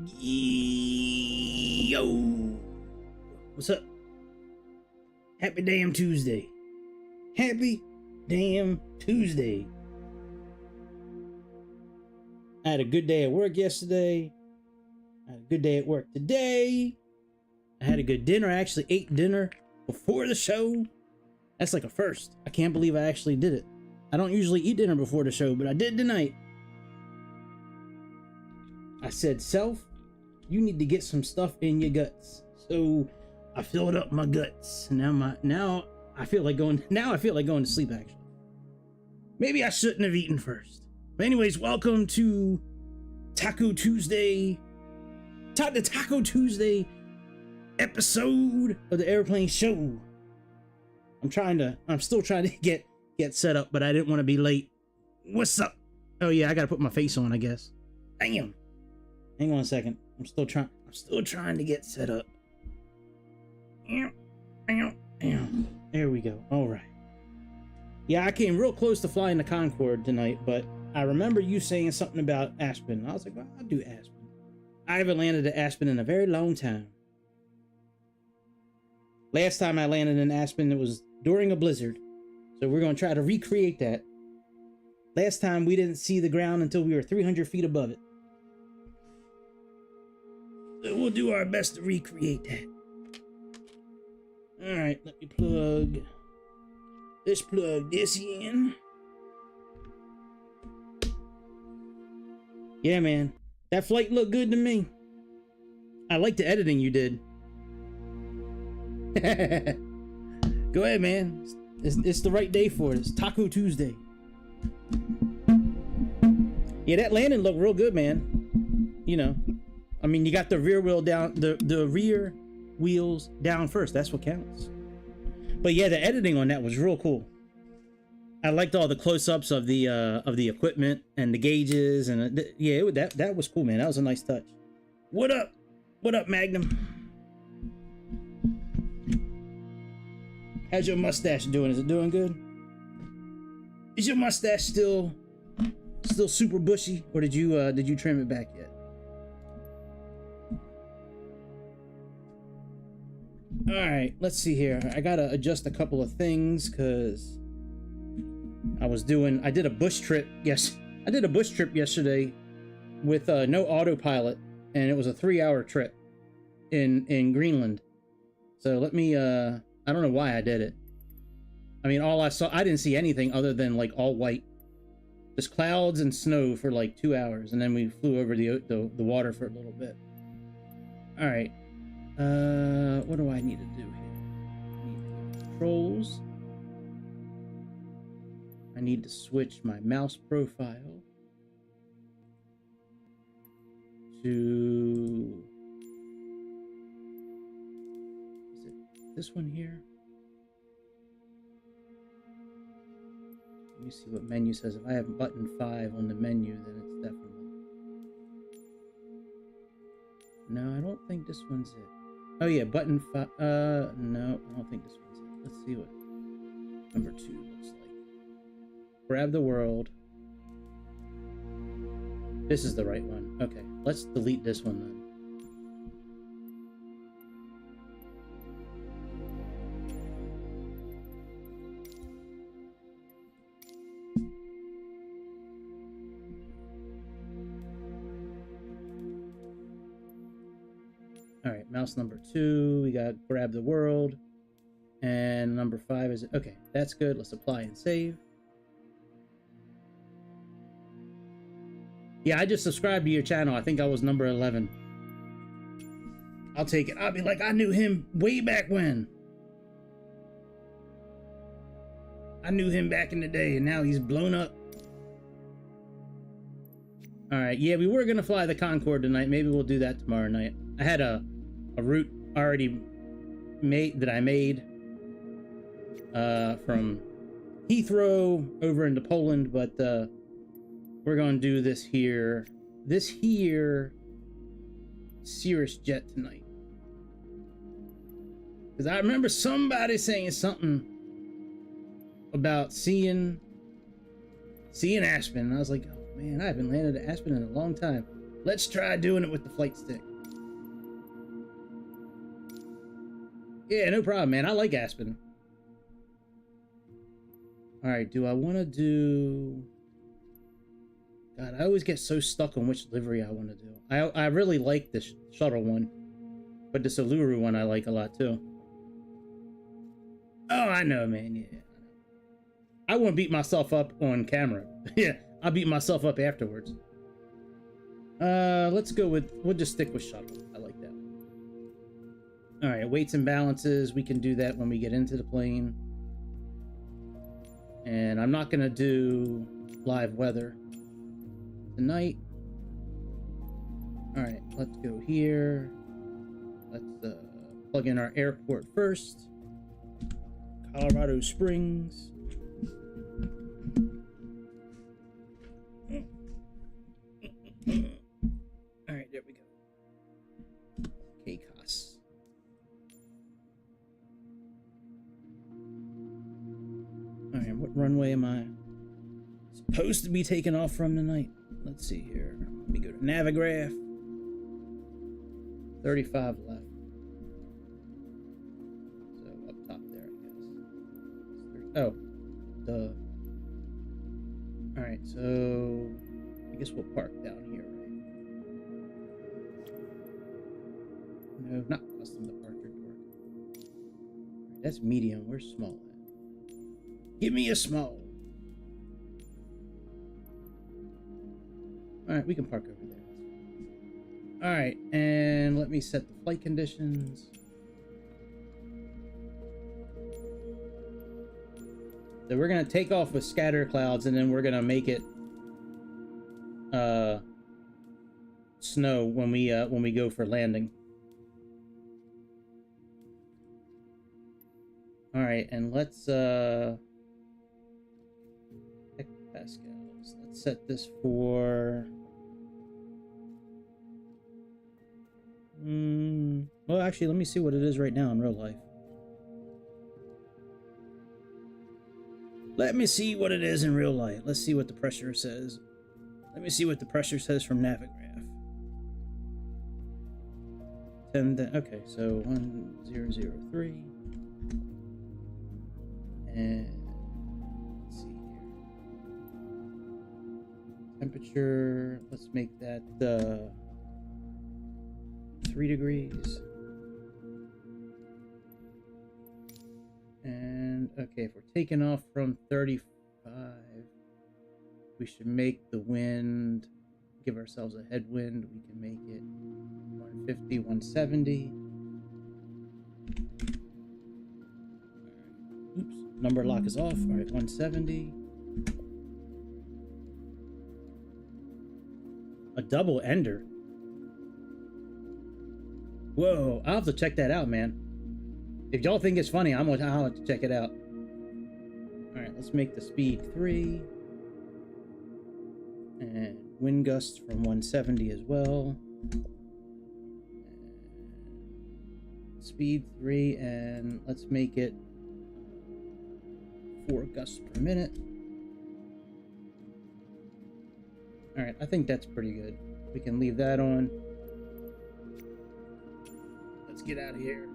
Yo, what's up? Happy damn Tuesday. Happy damn Tuesday. I had a good day at work yesterday. I had a good day at work today. I had a good dinner. I actually ate dinner before the show. That's like a first. I can't believe I actually did it. I don't usually eat dinner before the show, but I did tonight. I said, self, you need to get some stuff in your guts. So I filled up my guts. Now I feel like going to sleep actually. Maybe I shouldn't have eaten first. But anyways, welcome to Taco Tuesday. The Taco Tuesday episode of the Airplane Show. I'm still trying to get set up, but I didn't want to be late. What's up? Oh yeah, I gotta put my face on, I guess. Damn. Hang on a second. I'm still trying to get set up. There we go. All right. Yeah, I came real close to flying the Concorde tonight, but I remember you saying something about Aspen. I was like, well, I'll do Aspen. I haven't landed at Aspen in a very long time. Last time I landed in Aspen, it was during a blizzard. So we're going to try to recreate that. Last time we didn't see the ground until we were 300 feet above it. So we'll do our best to recreate that. All right, let me plug this in. Yeah, man, that flight looked good to me. I like the editing you did. Go ahead, man. It's the right day for it. It's Taco Tuesday. Yeah, that landing looked real good, man. You know, I mean, you got the rear wheel down, the rear wheels down first. That's what counts. But yeah, the editing on that was real cool. I liked all the close-ups of the equipment and the gauges, and yeah, that was cool, man. That was a nice touch. What up? What up, Magnum? How's your mustache doing? Is it doing good? Is your mustache still super bushy, or did you trim it back yet? All right, let's see here. I gotta adjust a couple of things because I did a bush trip. Yes, I did a bush trip yesterday with no autopilot, and it was a 3-hour trip in Greenland. So let me I don't know why I did it. I mean, I didn't see anything other than like all white, just clouds and snow for like 2 hours, and then we flew over the water for a little bit. All right, what do I need to do here? I need to controls. I need to switch my mouse profile to, is it this one here? Let me see what menu says. If I have button 5 on the menu, then it's definitely... No, I don't think this one's it. Oh yeah, button 5. No, I don't think this one's it. Let's see what number 2 looks like. Grab the world. This is the right one. Okay, let's delete this one then. All right, mouse number 2, we got grab the world, and number 5 is, okay, that's good. Let's apply and save. Yeah, I just subscribed to your channel. I think I was number 11. I'll take it. I'll be like, I knew him way back when. I knew him back in the day, and now he's blown up. All right, yeah, we were gonna fly the Concorde tonight. Maybe we'll do that tomorrow night. I had a route already made from Heathrow over into Poland, but we're gonna do this here Cirrus jet tonight, because I remember somebody saying something about seeing Aspen, and I was like, oh man, I haven't landed at Aspen in a long time. Let's try doing it with the flight stick. Yeah, no problem, man. I like Aspen. Alright, do I want to do... God, I always get so stuck on which livery I want to do. I really like this shuttle one. But the Uluru one I like a lot, too. Oh, I know, man. Yeah. I won't beat myself up on camera. Yeah, I'll beat myself up afterwards. Let's go with... We'll just stick with shuttle. I like that. Alright, weights and balances. We can do that when we get into the plane. And I'm not going to do live weather tonight. Alright, let's go here. Let's plug in our airport first. Colorado Springs. Alright, there we go. KCOS. Alright, what runway am I supposed to be taking off from tonight? Let's see here. Let me go to Navigraph. 35 left. So up top there, I guess. Oh, duh. Alright, so I guess we'll park down here, right? No, not custom departure door. Right, that's medium. Where's small at? Give me a small. Alright, we can park over there. Alright, and let me set the flight conditions. So we're gonna take off with scatter clouds, and then we're gonna make it snow when we go for landing. All right, and let's hectopascals. Let's set this for well, actually, let me see what it is right now in real life. Let me see what it is in real life. Let's see what the pressure says. Let me see what the pressure says from Navigraph. 10, okay, so 1003. And let's see here. Temperature, let's make that 3 degrees. And okay, if we're taking off from 35, we should make the wind, give ourselves a headwind. We can make it 150, 170. Oops, number lock is off. All right, 170. A double ender. Whoa, I'll have to check that out, man. If y'all think it's funny, I'll have to check it out. Alright, let's make the speed 3. And wind gusts from 170 as well. And speed 3, and let's make it 4 gusts per minute. Alright, I think that's pretty good. We can leave that on. Let's get out of here.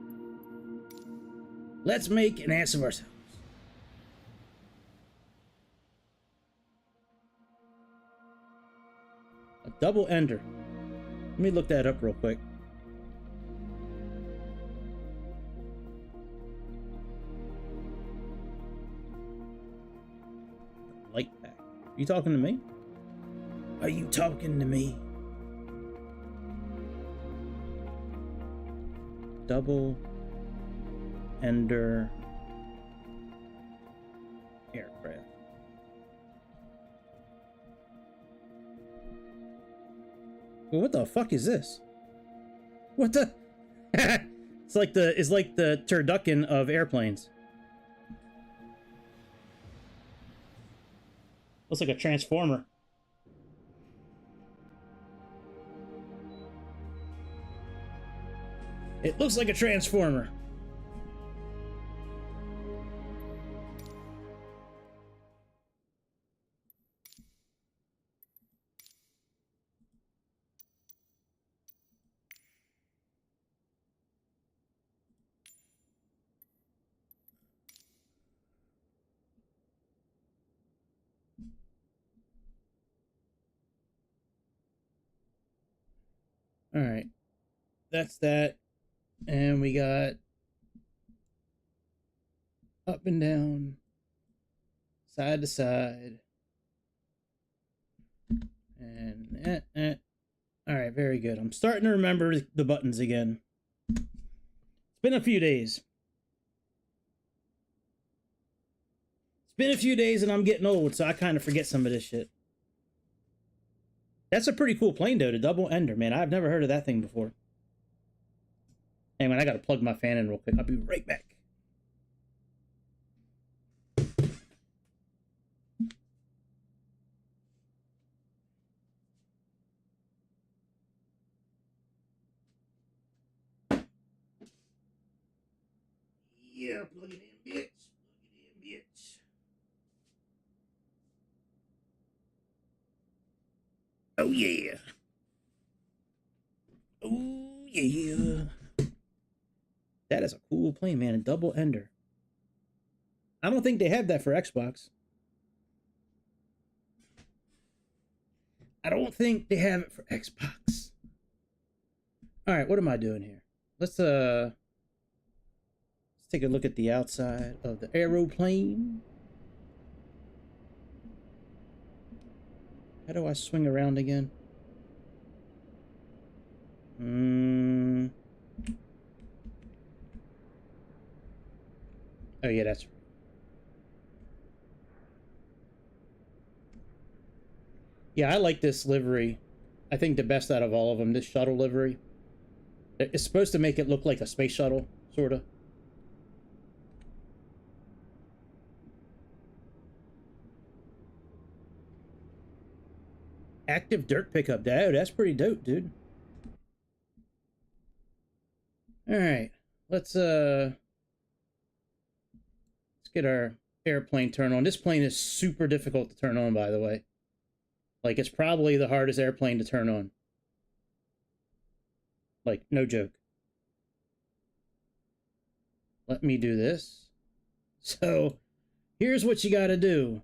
Let's make an ass of ourselves. A double ender. Let me look that up real quick. Light pack. Are you talking to me? Are you talking to me? Double ender aircraft. Well, what the fuck is this? What the? It's like the turducken of airplanes. Looks like a transformer. It looks like a transformer. All right, that's that. And we got up and down, side to side. And all right, very good. I'm starting to remember the buttons again. It's been a few days. Been a few days and I'm getting old, so I kind of forget some of this shit. That's a pretty cool plane, though, the double ender, man. I've never heard of that thing before. Hey, man, I gotta plug my fan in real quick. I'll be right back. Yeah, plug it in, bitch. Plug it in, bitch. Oh, yeah. Oh, yeah. That is a cool plane, man. A double ender. I don't think they have that for Xbox. I don't think they have it for Xbox. All right, what am I doing here? Let's take a look at the outside of the aeroplane. How do I swing around again? Oh, yeah, that's right. Yeah, I like this livery. I think the best out of all of them, this shuttle livery. It's supposed to make it look like a space shuttle, sort of. Active dirt pickup. Oh, that's pretty dope, dude. All right, let's get our airplane turned on. This plane is super difficult to turn on, by the way. Like, it's probably the hardest airplane to turn on. Like, no joke. Let me do this. So, here's what you gotta do.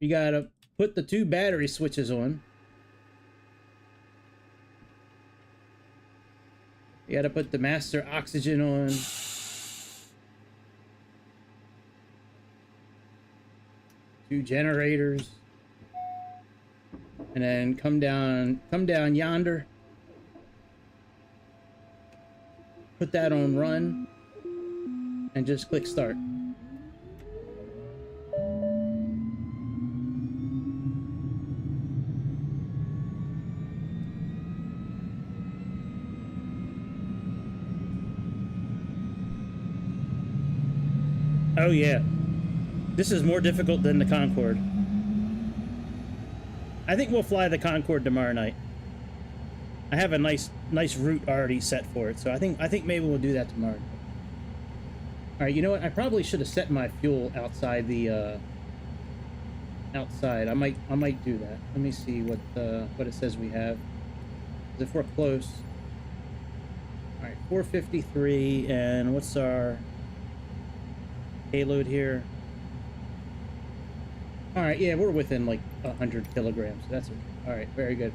You gotta put the 2 battery switches on. You gotta put the master oxygen on. 2 generators. And then come down yonder. Put that on run. And just click start. Oh yeah. This is more difficult than the Concorde. I think we'll fly the Concorde tomorrow night. I have a nice route already set for it, so I think maybe we'll do that tomorrow. All right, you know what? I probably should have set my fuel outside the outside. I might do that. Let me see what it says we have. If we're close. All right, 453, and what's our payload here? All right, yeah, we're within like 100 kilograms. So that's it. All right, very good.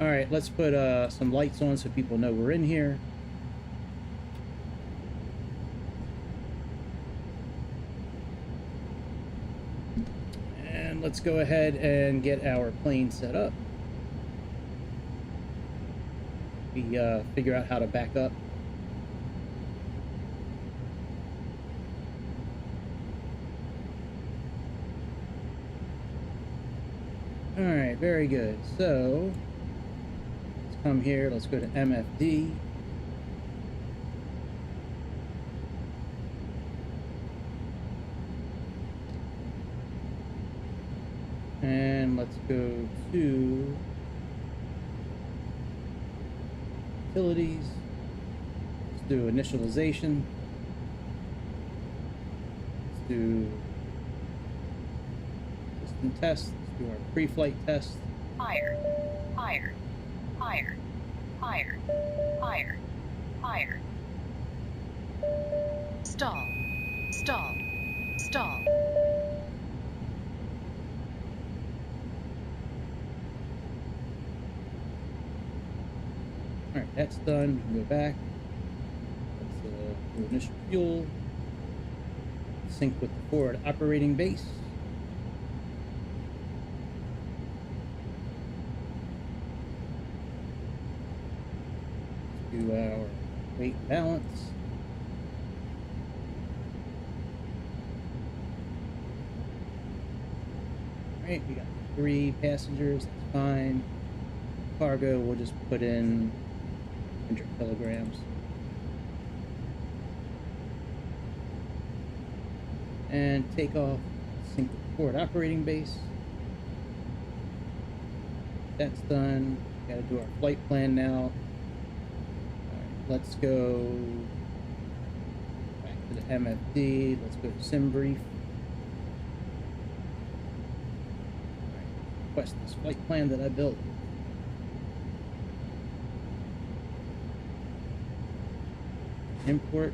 All right, let's put some lights on so people know we're in here. And let's go ahead and get our plane set up. We figure out how to back up. All right, very good. So let's come here. Let's go to MFD. And let's go to utilities. Let's do initialization. Let's do system test. Let's do our pre-flight test. Higher, higher, higher, higher, higher, higher. Stall, stall, stall. All right, That's done. We can go back. Let's do initial fuel. Sync with the forward operating base. Let's do our weight and balance. Alright, we got 3 passengers, that's fine. Cargo, we'll just put in 100 kilograms. And take off, sync with the forward operating base. That's done. Gotta do our flight plan now. Alright, let's go back to the MFD. Let's go to sim brief. Alright, request this flight plan that I built. Import.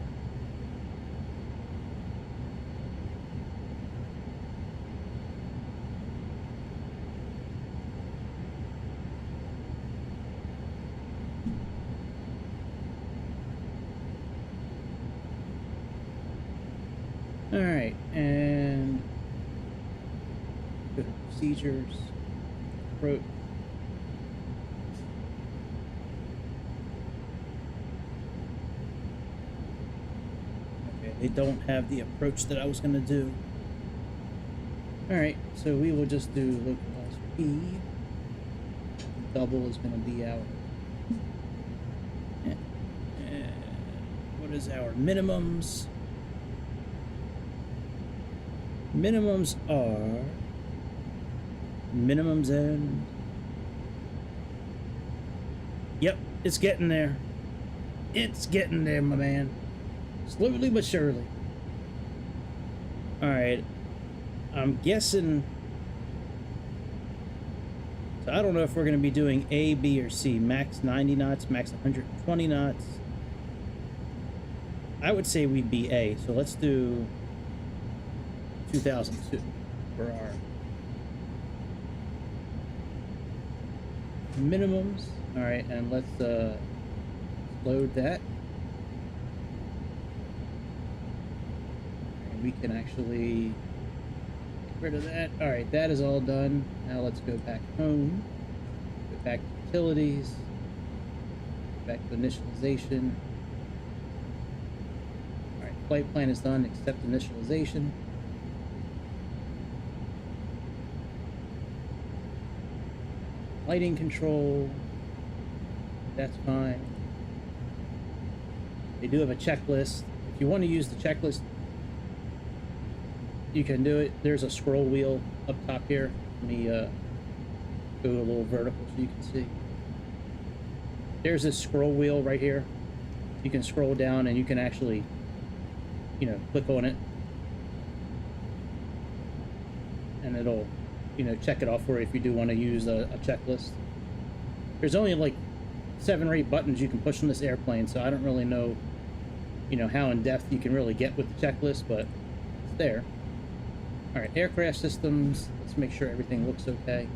All right, and go to procedures, approach. Okay, they don't have the approach that I was going to do. All right, so we will just do localize P. Double is going to be our. What is our minimums? Minimums are minimums and yep, it's getting there. It's getting there, my man. Slowly but surely. Alright. I'm guessing. So I don't know if we're going to be doing A, B, or C. Max 90 knots, max 120 knots. I would say we'd be A. So let's do 2002 for our minimums. All right, and let's load that. And we can actually get rid of that. All right, that is all done. Now let's go back home. Go back to utilities. Back to initialization. All right, flight plan is done. Accept initialization. Lighting control, that's fine. They do have a checklist. If you want to use the checklist, you can do it. There's a scroll wheel up top here. Let me go a little vertical so you can see. There's this scroll wheel right here. You can scroll down and you can actually, you know, click on it. And it'll, you know, check it off for you if you do want to use a checklist. There's only like 7 or 8 buttons you can push on this airplane, so I don't really know, you know, how in depth you can really get with the checklist, but it's there. All right, aircraft systems. Let's make sure everything looks okay.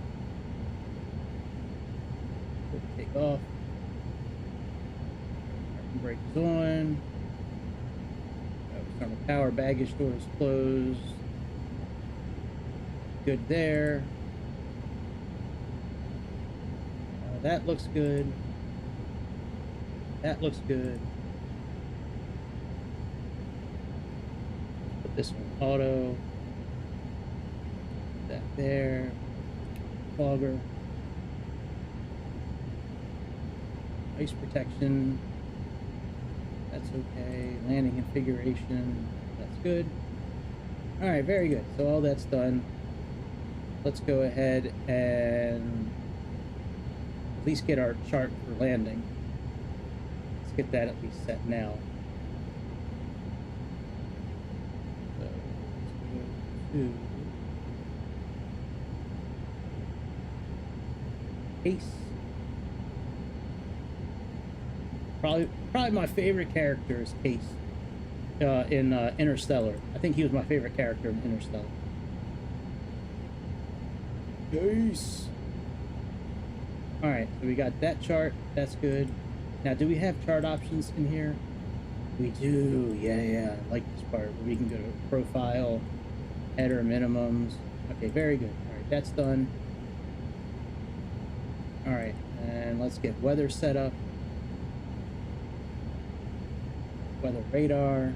Take off. Parking brake is on. External power baggage door is closed. Good there. That looks good. That looks good. Put this one auto. That there. Fogger. Ice protection. That's okay. Landing configuration. That's good. Alright, very good. So all that's done. Let's go ahead and at least get our chart for landing. Let's get that at least set now. So let's go to Case. Probably my favorite character is Case in Interstellar. I think he was my favorite character in Interstellar. Case. Alright, so we got that chart. That's good. Now, do we have chart options in here? We do. Yeah. I like this part where we can go to profile, header minimums. Okay, very good. All right, that's done. All right, and let's get weather set up. Weather radar.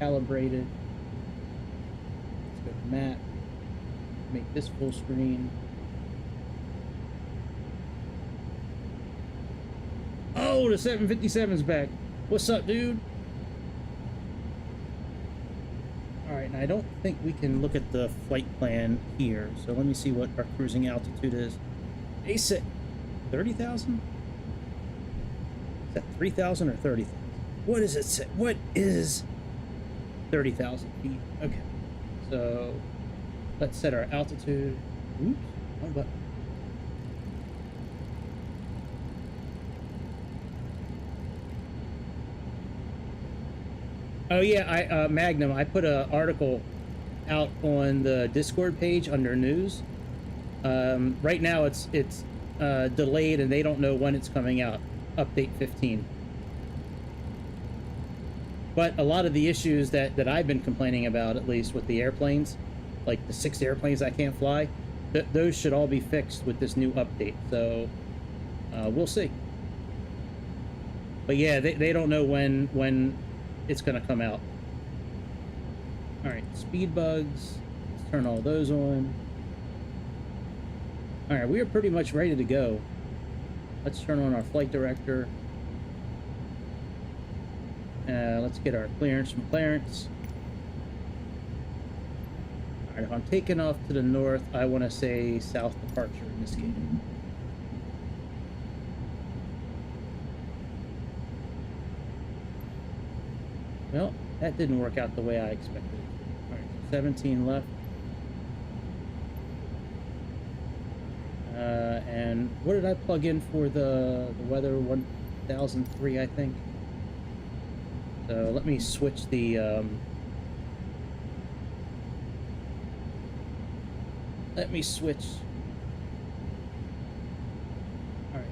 Calibrated. Let's go to map. Make this full screen. Oh, the 757's back. What's up, dude? All right, now I don't think we can look at the flight plan here. So let me see what our cruising altitude is. They said 30,000? Is that 3,000 or 30,000? What is it say? What is 30,000 feet? Okay, so let's set our altitude. Oops, wrong button. Oh yeah, Magnum, I put an article out on the Discord page under news. Right now it's delayed and they don't know when it's coming out. Update 15. But a lot of the issues that I've been complaining about, at least with the airplanes, like the 6 airplanes I can't fly, those should all be fixed with this new update. So we'll see. But yeah, they don't know when it's going to come out. All right, speed bugs. Let's turn all those on. All right, we are pretty much ready to go. Let's turn on our flight director. Let's get our clearance from Clarence. All right, if I'm taking off to the north, I want to say south departure in this case. Well, that didn't work out the way I expected it to. All right, 17 left. And what did I plug in for the weather? 1003, I think. So let me switch the let me switch. All right,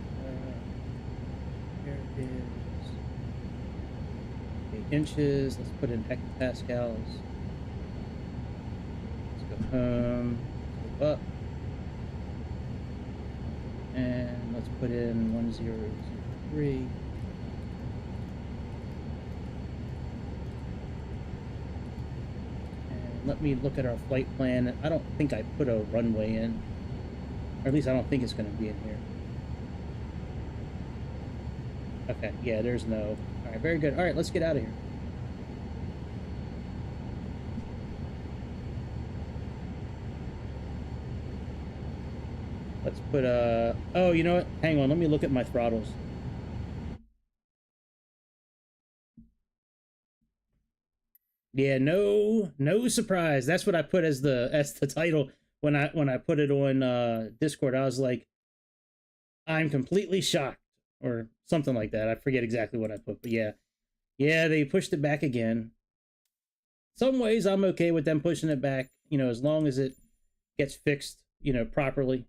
here it is. Okay, inches. Let's put in hectopascals. Let's go home. Let's go up. And let's put in 1003. And let me look at our flight plan. I don't think I put a runway in. Or at least I don't think it's going to be in here. Okay, yeah, there's no. All right, very good. All right, let's get out of here. Let's put oh, you know what? Hang on, let me look at my throttles. Yeah, no surprise. That's what I put as the title when I put it on Discord. I was like, I'm completely shocked or something like that. I forget exactly what I put, but yeah. Yeah, they pushed it back again. Some ways I'm okay with them pushing it back, you know, as long as it gets fixed, you know, properly.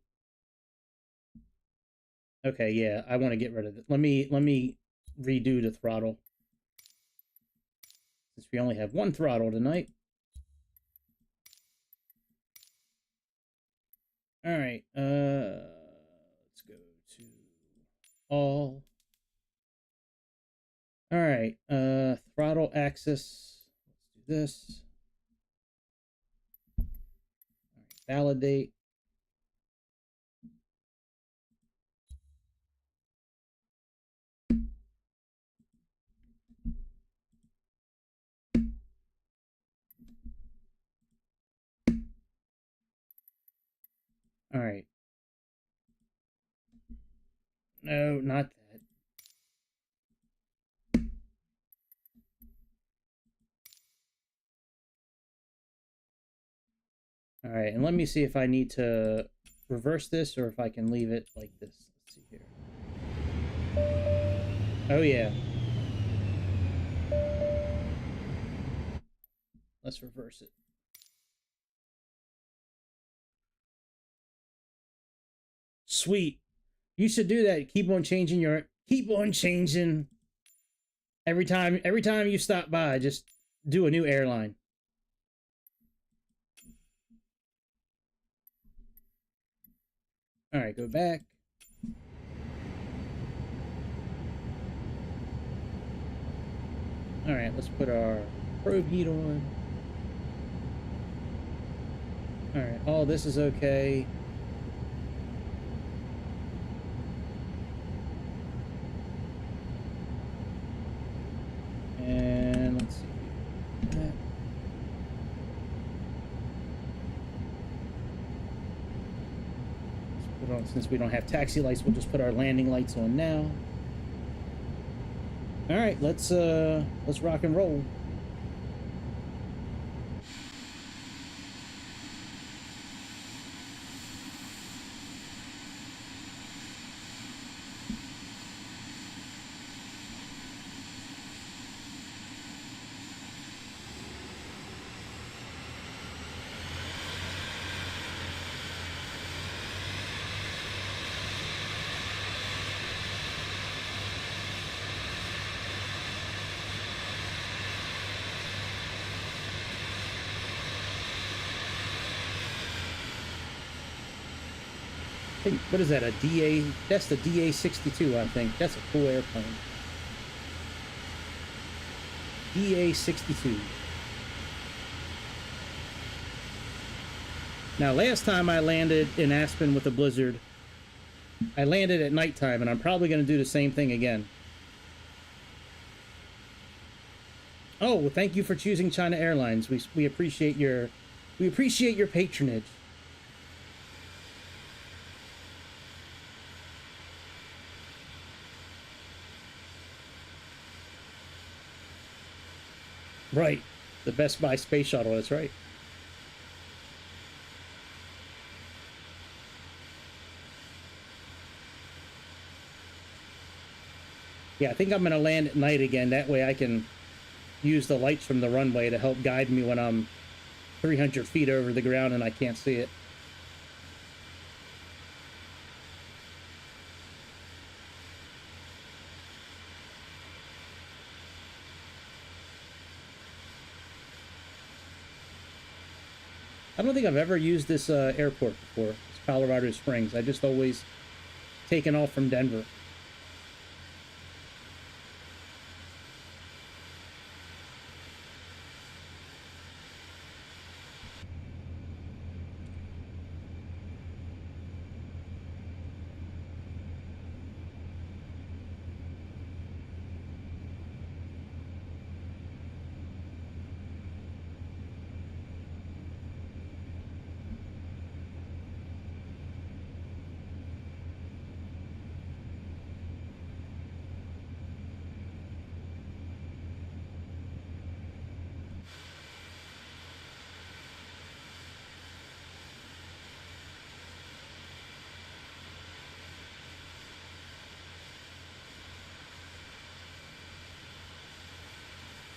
Okay, yeah, I want to get rid of it. Let me redo the throttle. Since we only have one throttle tonight. All right, let's go to all. All right, throttle axis. Let's do this. All right, validate. All right. No, not that. All right, and let me see if I need to reverse this or if I can leave it like this. Let's see here. Oh, yeah. Let's reverse it. Sweet. You should do that. Keep on changing keep on changing. Every time you stop by, just do a new airline. All right, go back. All right, let's put our probe heat on. All right, all this is okay. And let's see. That. Let's put on, since we don't have taxi lights, we'll just put our landing lights on now. All right, let's rock and roll. What is that, a DA? That's the DA-62, I think. That's a cool airplane. DA-62. Now, last time I landed in Aspen with a blizzard, I landed at nighttime, and I'm probably going to do the same thing again. Oh, well, thank you for choosing China Airlines. We appreciate your patronage. Right, the Best Buy space shuttle. That's right. Yeah, I think I'm gonna land at night again. That way I can use the lights from the runway to help guide me when I'm 300 feet over the ground and I can't see it. I don't think I've ever used this airport before. It's Colorado Springs. I just always taken off from Denver.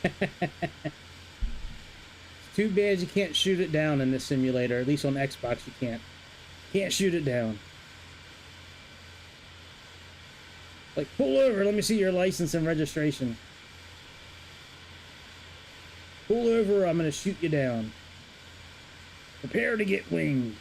It's too bad you can't shoot it down in this simulator. At least on Xbox you can't. Can't shoot it down. Like, pull over, let me see your license and registration. Pull over, I'm gonna shoot you down. Prepare to get winged.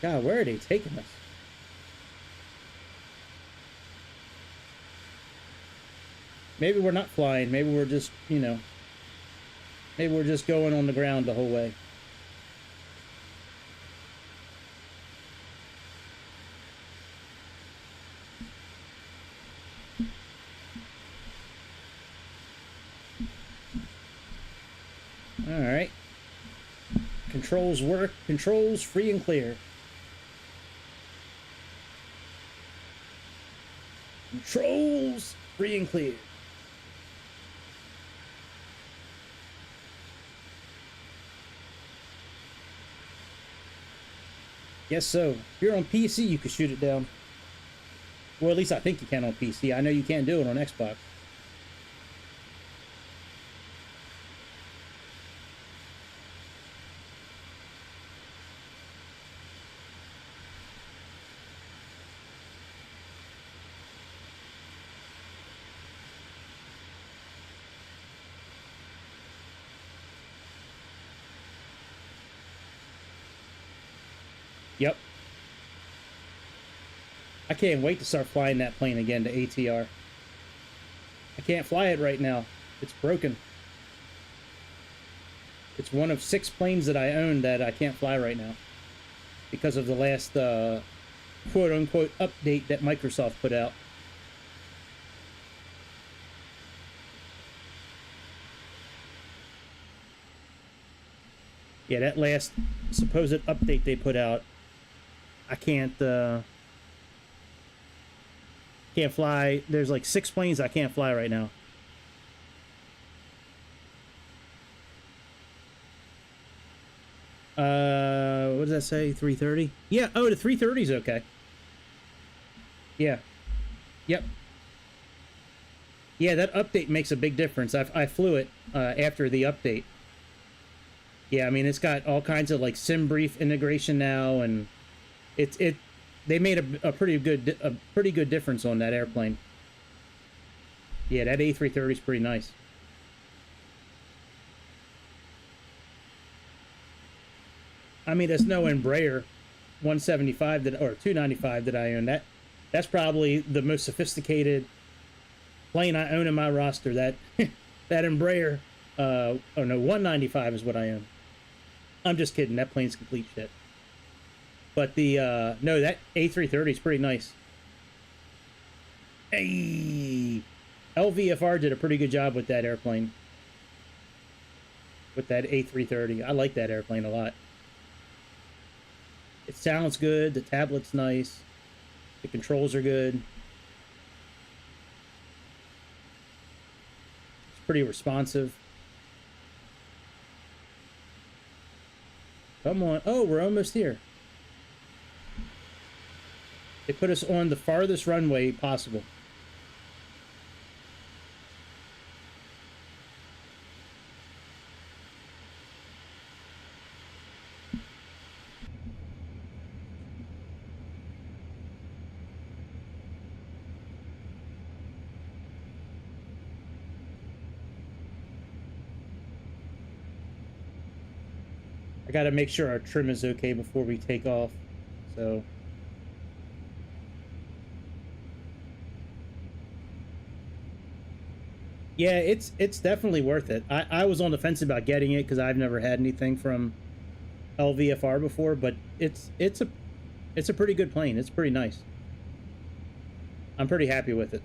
God, where are they taking us? Maybe we're not flying. Maybe we're just, you know, maybe we're just going on the ground the whole way. All right. Controls work. Controls free and clear. Controls free and clear. Yes, so if you're on PC, you can shoot it down. Or at least I think you can on PC. I know you can't do it on Xbox. Yep. I can't wait to start flying that plane again to ATR. I can't fly it right now. It's broken. It's one of 6 planes that I own that I can't fly right now because of the last quote-unquote update that Microsoft put out. Yeah, that last supposed update they put out, I can't fly. There's like 6 planes I can't fly right now. What does that say? 330? Yeah, oh, the 330 is okay. Yeah. Yep. Yeah, that update makes a big difference. I flew it after the update. Yeah, I mean, it's got all kinds of like SimBrief integration now, and they made a pretty good difference on that airplane. Yeah, that A330 is pretty nice. I mean, there's no Embraer 175 or 295 that I own. That's probably the most sophisticated plane I own in my roster. That that Embraer, oh no, 195 is what I own. I'm just kidding. That plane's complete shit. But the no, that A330 is pretty nice. Hey, LVFR did a pretty good job with that airplane. With that A330, I like that airplane a lot. It sounds good. The tablet's nice. The controls are good. It's pretty responsive. Come on. Oh, we're almost here. They put us on the farthest runway possible. I gotta make sure our trim is okay before we take off. So yeah, it's definitely worth it. I was on the fence about getting it because I've never had anything from LVFR before, but it's a pretty good plane. It's pretty nice. I'm pretty happy with it.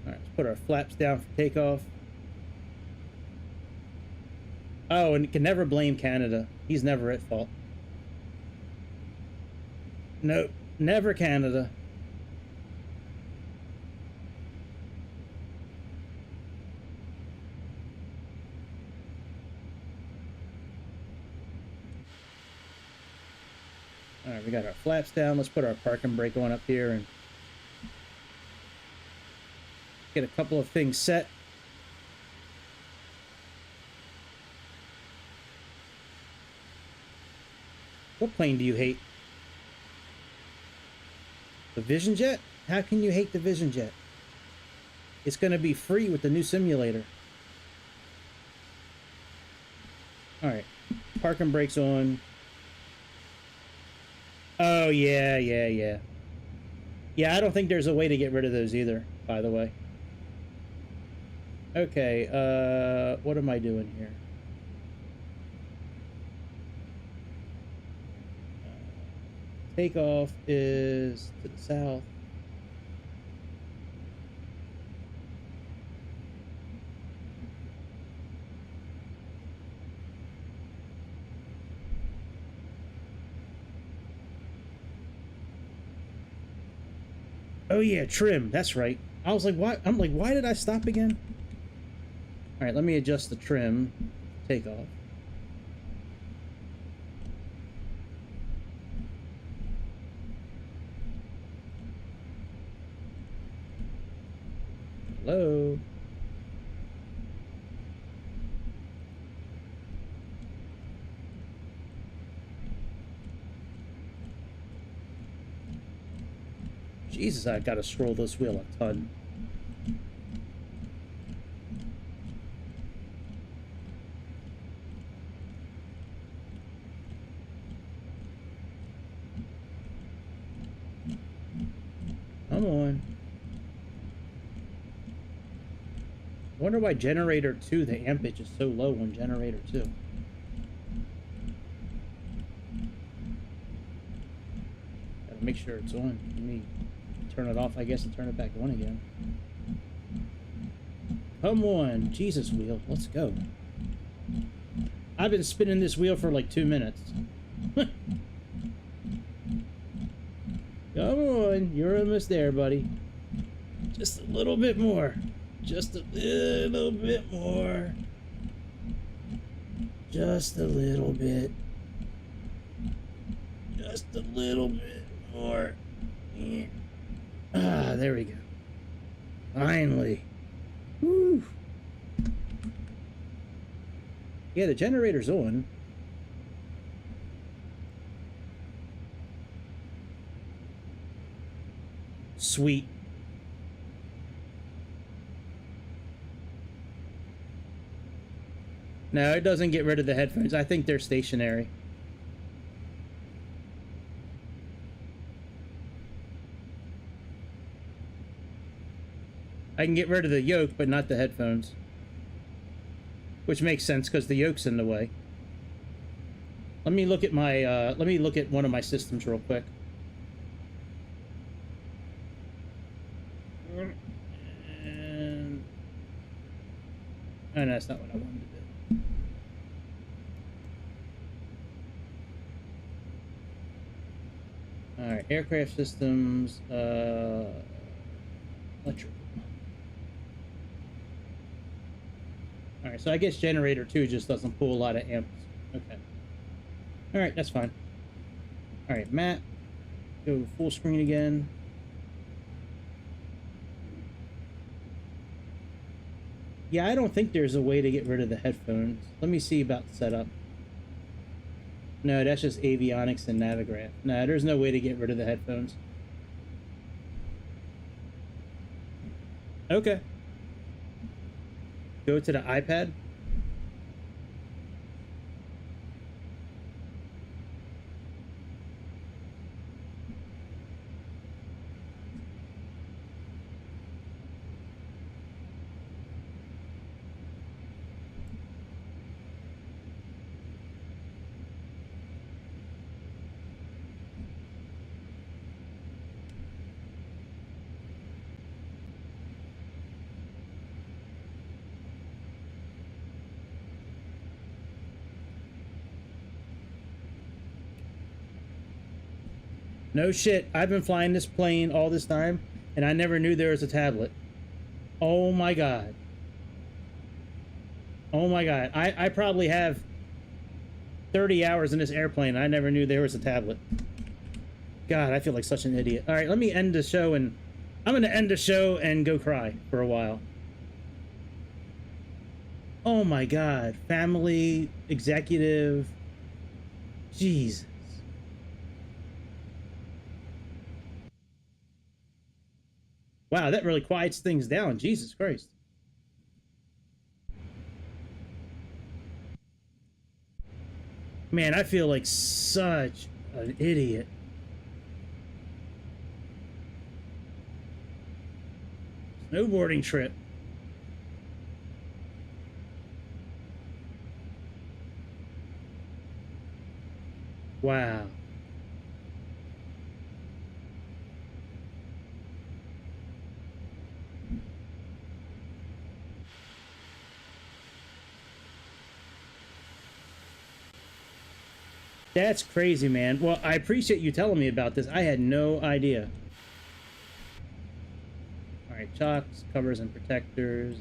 All right, let's put our flaps down for takeoff. Oh, and you can never blame Canada. He's never at fault. Nope, never Canada. All right, we got our flaps down. Let's put our parking brake on up here and get a couple of things set. What plane do you hate? The Vision Jet? How can you hate the Vision Jet? It's going to be free with the new simulator. Alright. Parking brakes on. Oh, yeah. Yeah, I don't think there's a way to get rid of those either, by the way. Okay, what am I doing here? Takeoff is to the south. Oh yeah, trim. That's right. I was like, why? I'm like, why did I stop again? All right, let me adjust the trim. Take off. Hello. Jesus, I gotta scroll this wheel a ton. Come on. I wonder why generator 2, the ampage is so low on generator 2. Gotta make sure it's on. Let me turn it off, I guess, and turn it back on again. Come on, Jesus wheel, let's go. I've been spinning this wheel for like 2 minutes. Come on, you're almost there, buddy. Just a little bit more. Just a little bit more. Just a little bit. Just a little bit more. Ah, there we go. Finally. Woo. Yeah, the generator's on. Sweet. No, it doesn't get rid of the headphones. I think they're stationary. I can get rid of the yoke, but not the headphones. Which makes sense, because the yoke's in the way. Let me look at my, let me look at one of my systems real quick. And... oh, no, that's not what I wanted to do. Alright, aircraft systems, electrical. Alright, so I guess generator 2 just doesn't pull a lot of amps. Okay. Alright, that's fine. Alright, map. Go full screen again. Yeah, I don't think there's a way to get rid of the headphones. Let me see about setup. No, that's just avionics and Navigraph. No, there's no way to get rid of the headphones. Okay. Go to the iPad. No shit, I've been flying this plane all this time, and I never knew there was a tablet. Oh my god. Oh my god. I probably have 30 hours in this airplane, and I never knew there was a tablet. God, I feel like such an idiot. Alright, let me end the show, and... I'm gonna end the show and go cry for a while. Oh my god. Family, executive... Jeez. Wow, that really quiets things down. Jesus Christ. Man, I feel like such an idiot. Snowboarding trip. Wow. That's crazy, man. Well, I appreciate you telling me about this. I had no idea. Alright, chocks, covers, and protectors.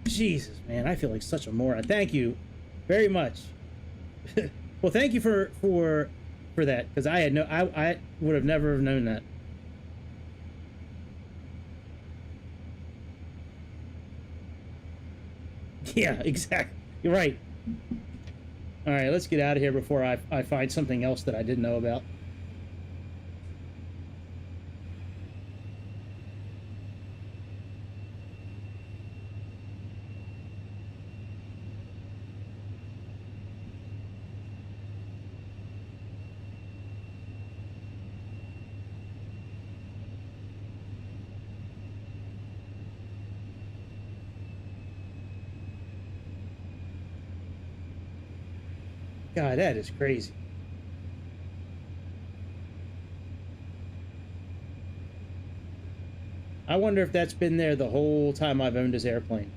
Jesus, man, I feel like such a moron. Thank you very much. Well, thank you for that, because I had I would have never have known that. Yeah, exactly. You're right. All right, let's get out of here before I find something else that I didn't know about. God, that is crazy. I wonder if that's been there the whole time I've owned this airplane.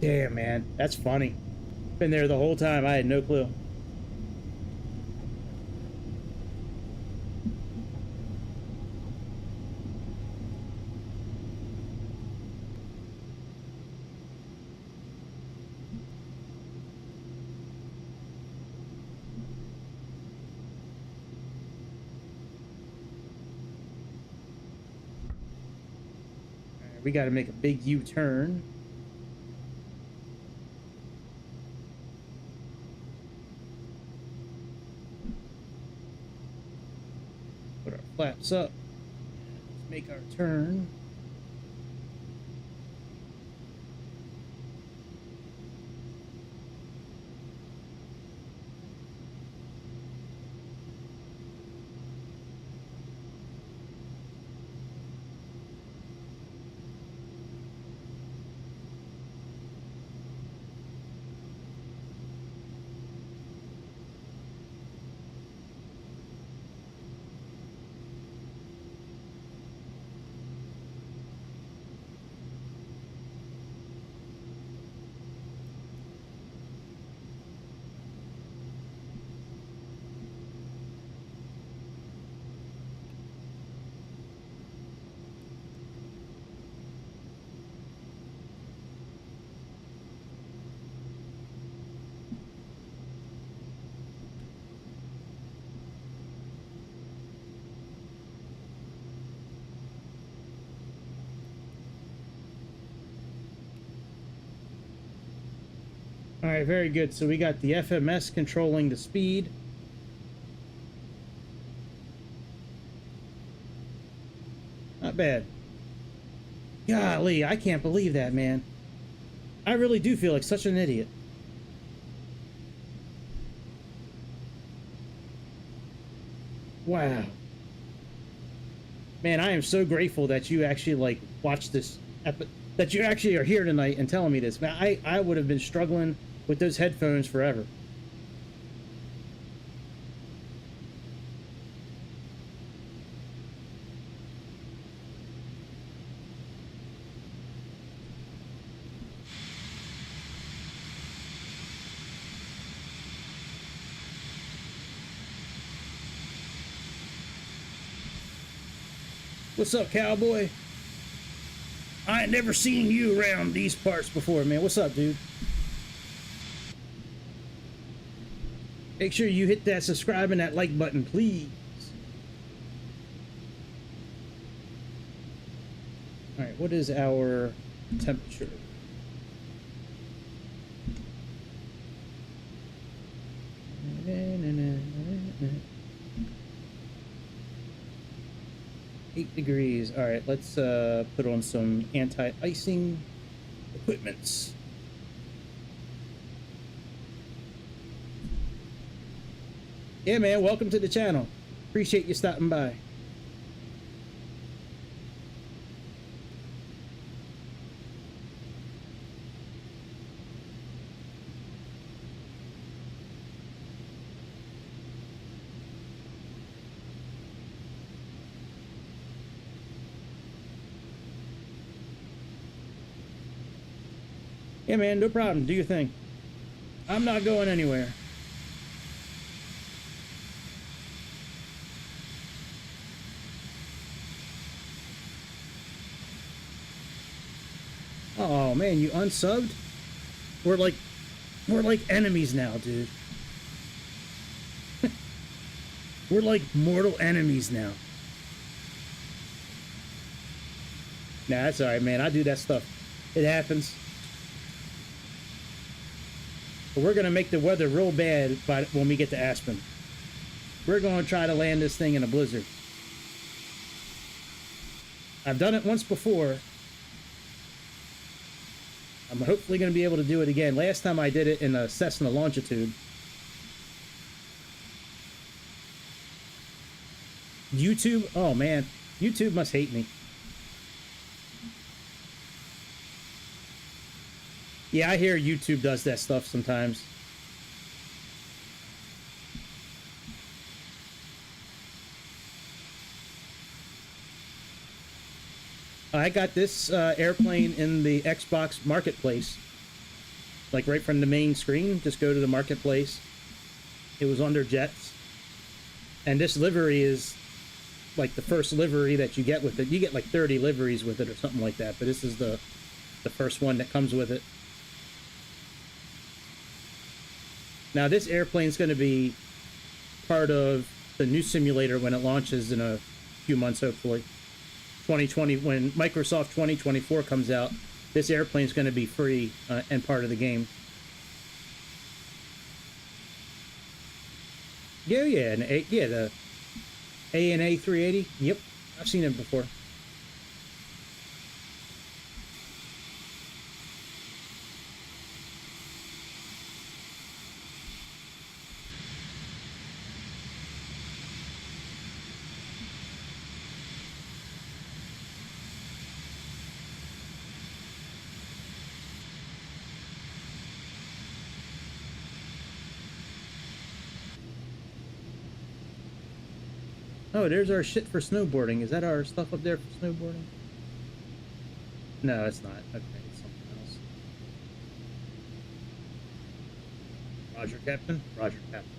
Damn, man, that's funny. Been there the whole time. I had no clue. All right, we got to make a big U-turn. Put our flaps up. Let's make our turn. All right, very good. So we got the FMS controlling the speed. Not bad. Golly, I can't believe that, man. I really do feel like such an idiot. Wow. Man, I am so grateful that you actually, like, watched this, that you actually are here tonight and telling me this. Man, I would have been struggling with those headphones forever. What's up, cowboy? I ain't never seen you around these parts before, man. What's up, dude? Make sure you hit that subscribe and that like button, please. All right, what is our temperature? Eight degrees. All right, let's put on some anti-icing equipments. Yeah, man, welcome to the channel. Appreciate you stopping by. Yeah, man, no problem. Do your thing. I'm not going anywhere. Oh man, you unsubbed? We're like enemies now, dude. We're like mortal enemies now. Nah, that's alright, man. I do that stuff. It happens. But we're gonna make the weather real bad when we get to Aspen. We're gonna try to land this thing in a blizzard. I've done it once before. I'm hopefully going to be able to do it again. Last time I did it in a Cessna Longitude. YouTube? Oh man, YouTube must hate me. Yeah, I hear YouTube does that stuff sometimes. I got this airplane in the Xbox Marketplace. Like right from the main screen, just go to the Marketplace. It was under Jets. And this livery is like the first livery that you get with it. You get like 30 liveries with it or something like that, but this is the first one that comes with it. Now this airplane is going to be part of the new simulator when it launches in a few months, hopefully. 2020, when Microsoft 2024 comes out, this airplane is going to be free and part of the game. Yeah, the ANA 380. Yep, I've seen it before. Oh, there's our shit for snowboarding. Is that our stuff up there for snowboarding? No, it's not. Okay, it's something else. Roger, Captain. Roger, Captain.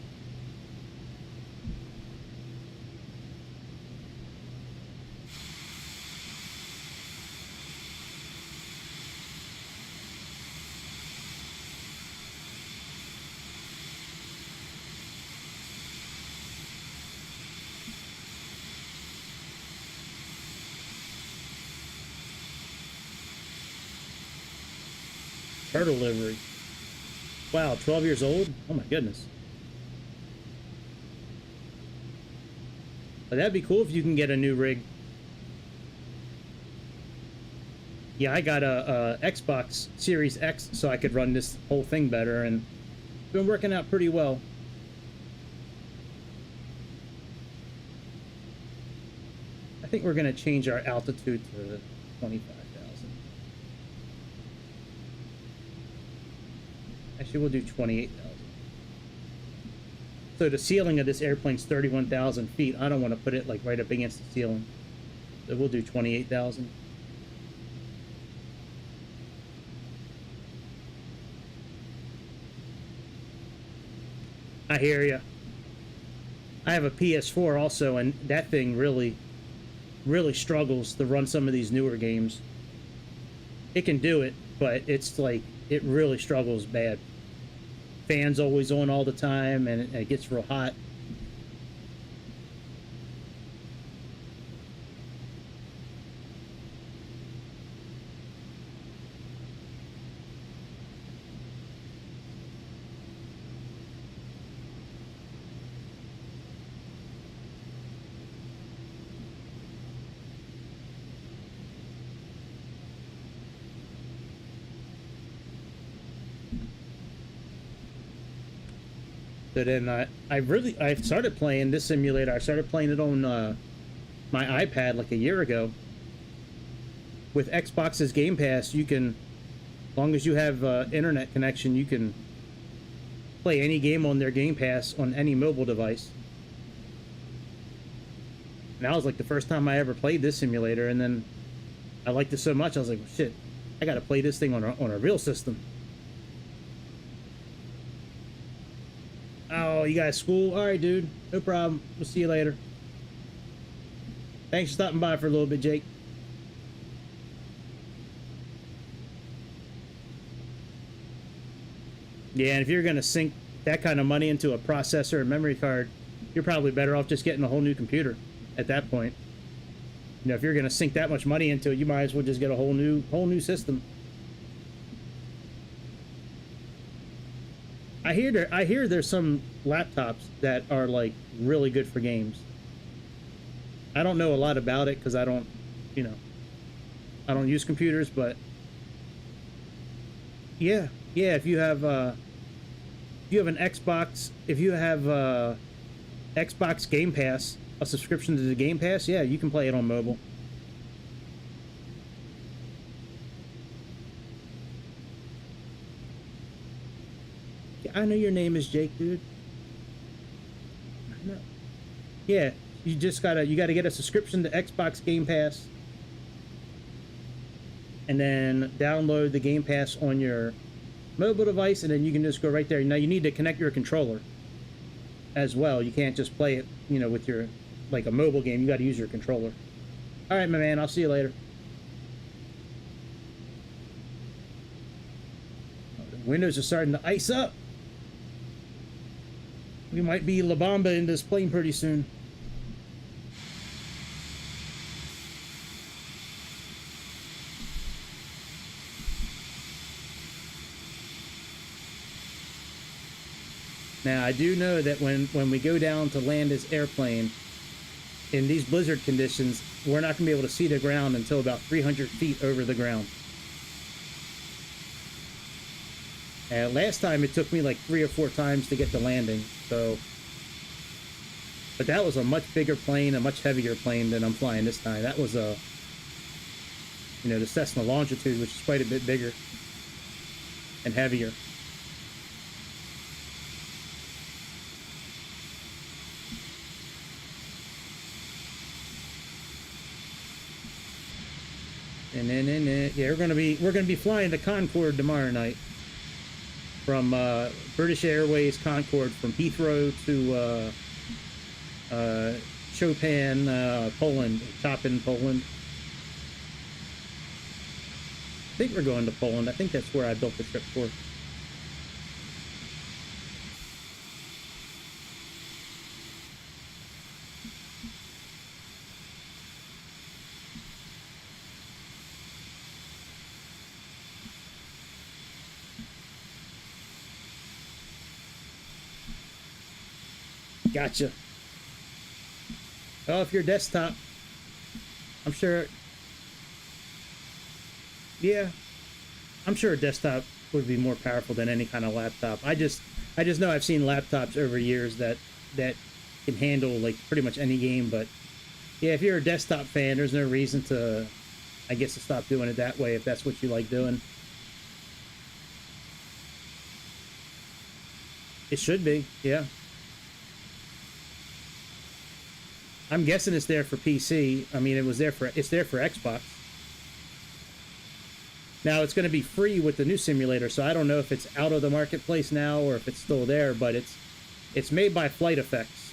Turtle livery. Wow, 12 years old? Oh my goodness. But that'd be cool if you can get a new rig. Yeah, I got a Xbox Series X so I could run this whole thing better, and it's been working out pretty well. I think we're going to change our altitude to 25,000. Actually, we'll do 28,000. So the ceiling of this airplane's 31,000 feet. I don't want to put it like right up against the ceiling. So we'll do 28,000. I hear ya. I have a PS4 also, and that thing really struggles to run some of these newer games. It can do it, but it's like, it really struggles bad. Fans always on all the time, and it gets real hot. So then I started playing this simulator. I started playing it on my iPad like a year ago. With Xbox's Game Pass, you can, as long as you have internet connection, you can play any game on their Game Pass on any mobile device. And that was like the first time I ever played this simulator, and then I liked it so much I was like, well, shit, I gotta play this thing on a real system. Oh, you guys school? All right, dude, no problem. We'll see you later. Thanks for stopping by for a little bit, Jake. Yeah, and if you're gonna sink that kind of money into a processor and memory card, you're probably better off just getting a whole new computer at that point. You know, if you're gonna sink that much money into it, you might as well just get a whole new system. I hear there's some laptops that are like really good for games. I don't know a lot about it because I don't use computers, but yeah, if you have an Xbox, if you have Xbox Game Pass, a subscription to the Game Pass, yeah, you can play it on mobile. Yeah, I know your name is Jake, dude. I know. Yeah, you gotta get a subscription to Xbox Game Pass, and then download the Game Pass on your mobile device, and then you can just go right there. Now you need to connect your controller as well. You can't just play it, with your, like a mobile game. You got to use your controller. All right, my man. I'll see you later. Oh, the windows are starting to ice up. We might be La Bamba in this plane pretty soon. Now, I do know that when we go down to land this airplane, in these blizzard conditions, we're not going to be able to see the ground until about 300 feet over the ground. And last time it took me like 3 or 4 times to get to landing, so... But that was a much bigger plane, a much heavier plane than I'm flying this time. That was the Cessna Longitude, which is quite a bit bigger and heavier. And then yeah, we're gonna be flying to Concorde tomorrow night from British Airways Concorde from Heathrow to Chopin, Poland, Chopin, Poland. I think we're going to Poland. I think that's where I built the trip for. Gotcha. Oh, if you're desktop, I'm sure. Yeah, I'm sure a desktop would be more powerful than any kind of laptop. I just know I've seen laptops over years that can handle like pretty much any game. But yeah, if you're a desktop fan, there's no reason to, I guess, to stop doing it that way if that's what you like doing. It should be, yeah. I'm guessing it's there for PC. I mean, it's there for Xbox. Now it's going to be free with the new simulator, so I don't know if it's out of the marketplace now or if it's still there. But it's made by Flight Effects.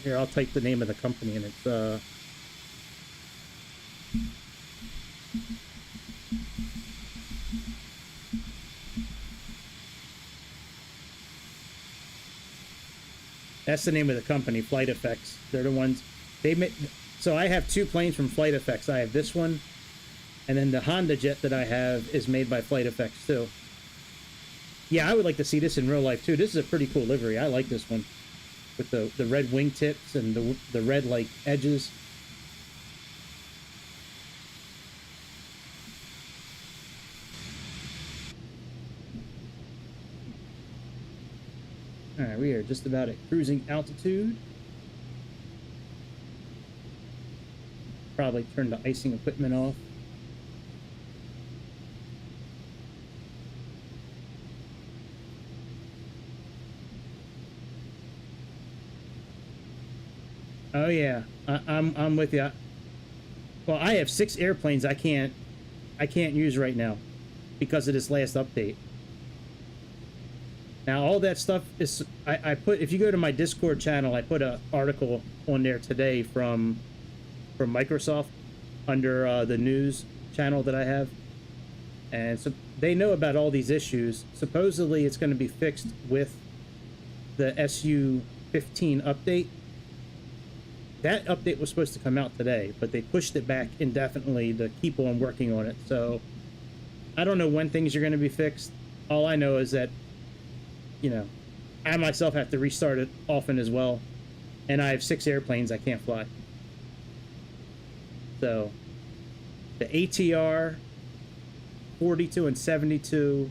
Here, I'll type the name of the company, and it's that's the name of the company, Flight Effects. They're the ones they make. So I have 2 planes from Flight Effects. I have this one, and then the Honda jet that I have is made by Flight Effects too. Yeah, I would like to see this in real life too. This is a pretty cool livery. I like this one with the red wingtips and the red like edges. All right, we are just about at cruising altitude. Probably turn the icing equipment off. Oh yeah, I'm with you. Well, I have 6 airplanes I can't use right now because of this last update. Now all that stuff is I put, if you go to my Discord channel, I put an article on there today from Microsoft under the news channel that I have, and so they know about all these issues. Supposedly it's going to be fixed with the SU-15 update. That update was supposed to come out today, but they pushed it back indefinitely to keep on working on it. So I don't know when things are going to be fixed. All I know is that, you know, I myself have to restart it often as well, and I have 6 airplanes I can't fly. So the ATR 42 and 72,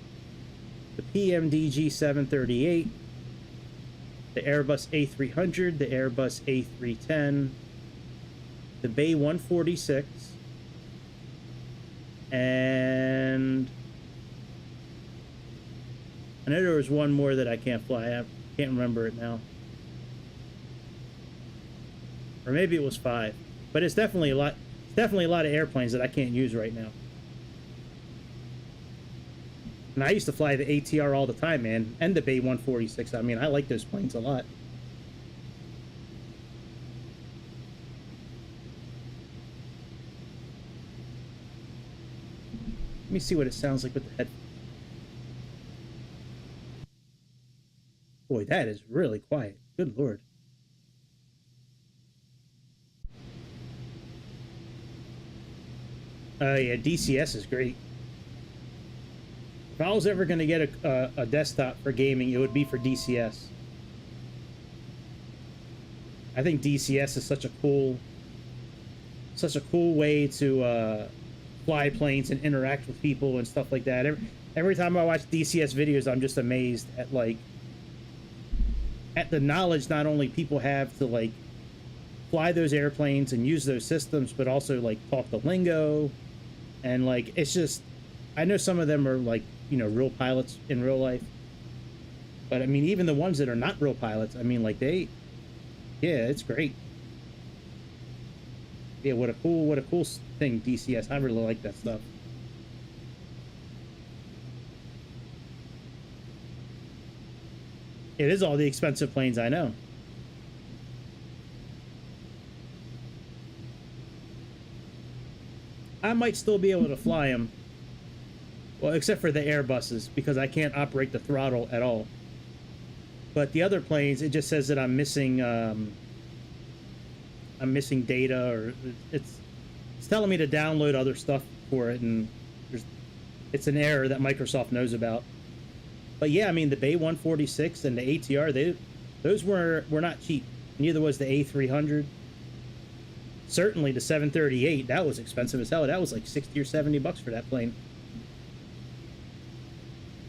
the PMDG 738, the Airbus A300, the Airbus A310, the Bay 146, and I know there was one more that I can't fly. I can't remember it now. Or maybe it was 5. But it's definitely a lot. It's definitely a lot of airplanes that I can't use right now. And I used to fly the ATR all the time, man, and the Bay 146. I mean, I like those planes a lot. Let me see what it sounds like with the head. Boy, that is really quiet. Good Lord. Yeah, DCS is great. If I was ever going to get a desktop for gaming, it would be for DCS. I think DCS is such a cool way to fly planes and interact with people and stuff like that. Every time I watch DCS videos, I'm just amazed at the knowledge not only people have to like fly those airplanes and use those systems, but also like talk the lingo, and like it's just, I know some of them are like, you know, real pilots in real life, but I mean even the ones that are not real pilots, I mean like yeah, it's great. Yeah, what a cool thing, DCS. I really like that stuff. It is all the expensive planes, I know. I might still be able to fly them. Well, except for the Airbuses, because I can't operate the throttle at all. But the other planes, it just says that I'm missing data, or it's telling me to download other stuff for it, and it's an error that Microsoft knows about. But yeah, I mean the Bay 146 and the ATR, those were not cheap. Neither was the A300. Certainly the 738, that was expensive as hell. That was like 60 or 70 bucks for that plane.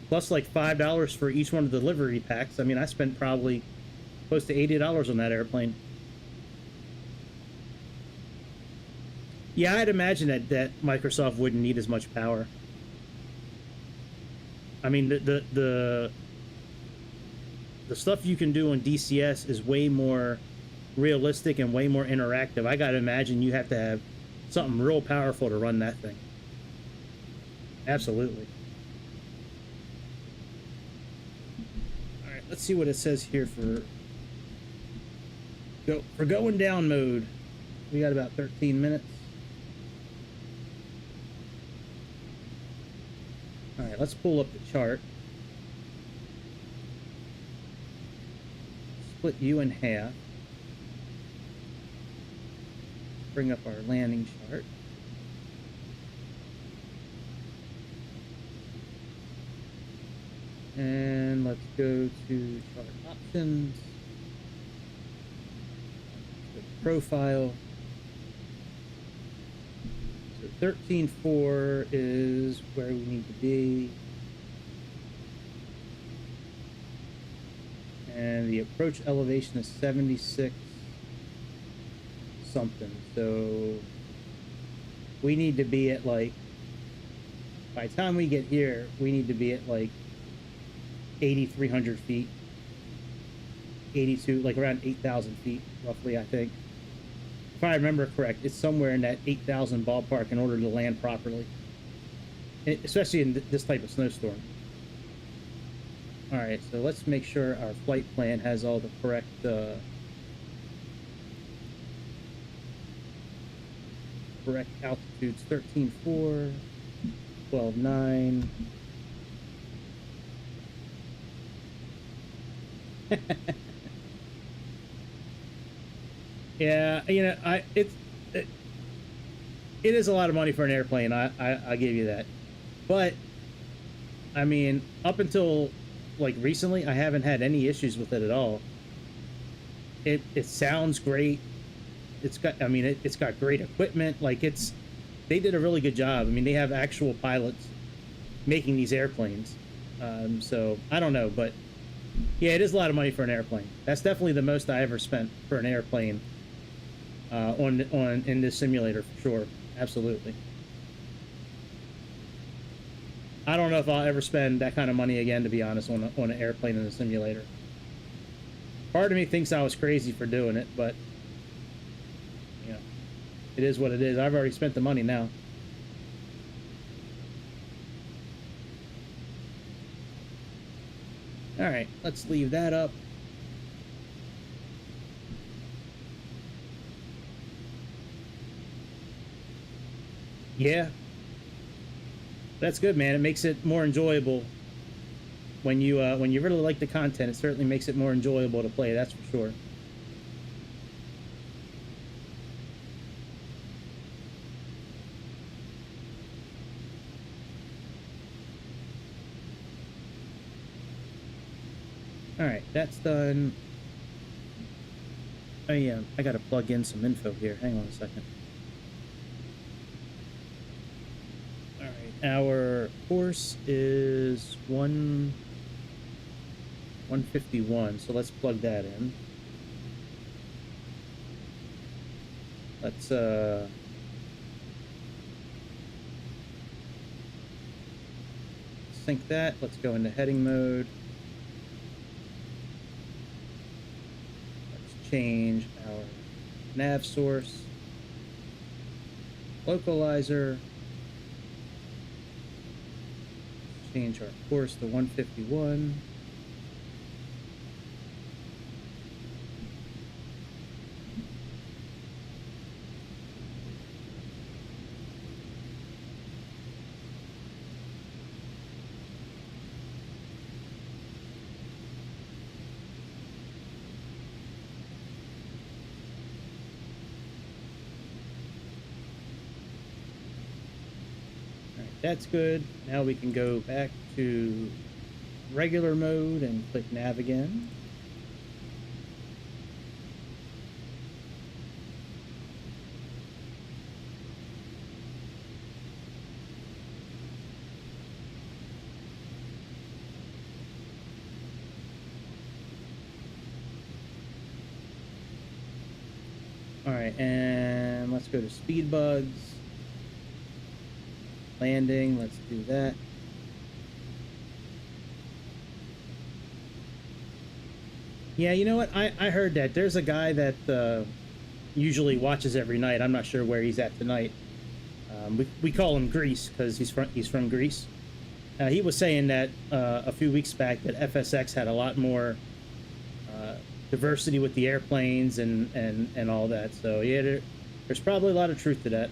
Plus like $5 for each one of the delivery packs. I mean, I spent probably close to $80 on that airplane. Yeah, I'd imagine that Microsoft wouldn't need as much power. I mean, the stuff you can do on DCS is way more realistic and way more interactive. I gotta imagine you have to have something real powerful to run that thing. Absolutely. All right, let's see what it says here for going down mode. We got about 13 minutes. All right, let's pull up the chart. Split you in half. Bring up our landing chart. And let's go to chart options. Go to profile. So 13.4 is where we need to be. And the approach elevation is 76 something. So we need to be at like, by the time we get here, we need to be at like 8,300 feet. 82, like around 8,000 feet, roughly, I think. If I remember correct, it's somewhere in that 8,000 ballpark in order to land properly. Especially in this type of snowstorm. Alright, so let's make sure our flight plan has all the correct, correct altitudes. 13.4, 12.9. Yeah, you know, it is a lot of money for an airplane. I give you that, but I mean, up until like recently, I haven't had any issues with it at all. It sounds great. It's got, I mean, it's got great equipment. Like they did a really good job. I mean, they have actual pilots making these airplanes. So I don't know, but yeah, it is a lot of money for an airplane. That's definitely the most I ever spent for an airplane. In this simulator for sure, absolutely. I don't know if I'll ever spend that kind of money again, to be honest, on an airplane in a simulator. Part of me thinks I was crazy for doing it, but you know, it is what it is. I've already spent the money now. All right, let's leave that up. Yeah, that's good, man. It makes it more enjoyable when you really like the content. It certainly makes it more enjoyable to play. That's for sure. All right, that's done. Oh yeah, I gotta plug in some info here. Hang on a second. Our course is 151, so let's plug that in. Let's sync that. Let's go into heading mode. Let's change our nav source, localizer. Change our course to 151. That's good. Now we can go back to regular mode and click nav again. All right, and let's go to speed bugs. Landing, let's do that. Yeah, you know what? I heard that there's a guy that usually watches every night. I'm not sure where he's at tonight. We call him Greece because he's from Greece. He was saying that a few weeks back that FSX had a lot more diversity with the airplanes and all that. So yeah, there's probably a lot of truth to that.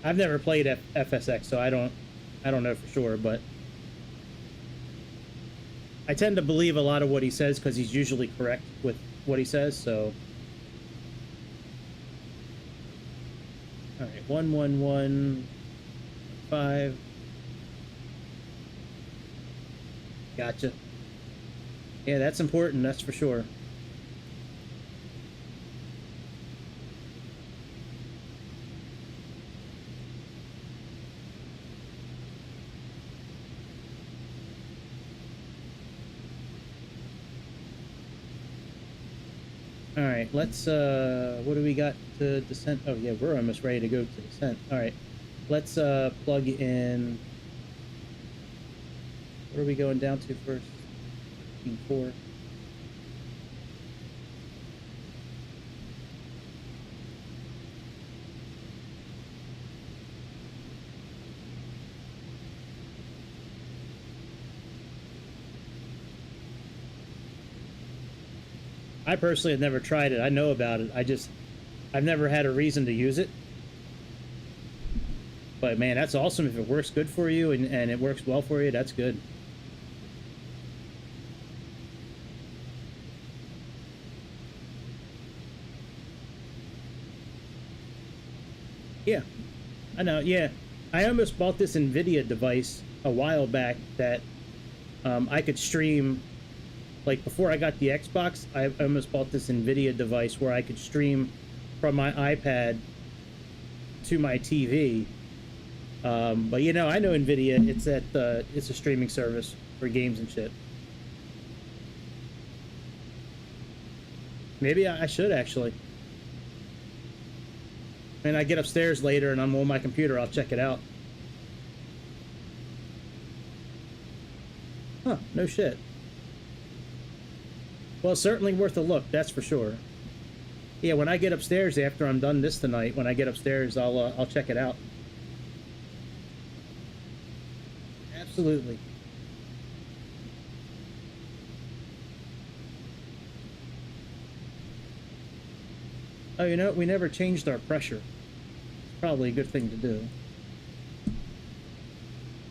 I've never played FSX, so I don't know for sure, but I tend to believe a lot of what he says because he's usually correct with what he says. So, all right, 1115. Gotcha. Yeah, that's important. That's for sure. All right, let's what do we got to descent? Oh yeah, we're almost ready to go to descent. All right, let's plug in. What are we going down to first? 4. I personally have never tried it. I know about it. I've never had a reason to use it. But man, that's awesome. If it works good for you and it works well for you, that's good. Yeah, I know. Yeah, I almost bought this NVIDIA device a while back that I could stream. Like before I got the Xbox, I almost bought this NVIDIA device where I could stream from my iPad to my TV. But you know, I know NVIDIA. It's a streaming service for games and shit. Maybe I should actually. When I get upstairs later and I'm on my computer, I'll check it out. Huh, no shit. Well, certainly worth a look, that's for sure. Yeah, when I get upstairs after I'm done this tonight, when I get upstairs, I'll check it out. Absolutely. Oh, you know, we never changed our pressure. It's probably a good thing to do.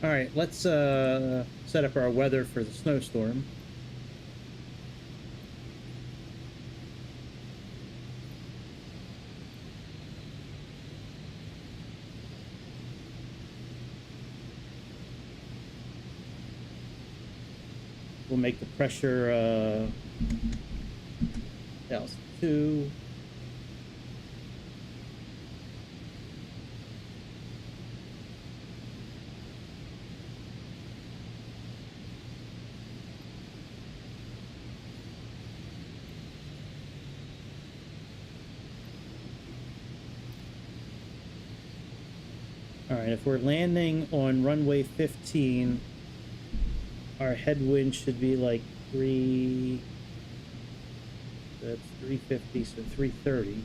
All right, let's set up our weather for the snowstorm. We'll make the pressure Delta 2. All right, if we're landing on runway 15, our headwind should be like 3, that's 350, so 330.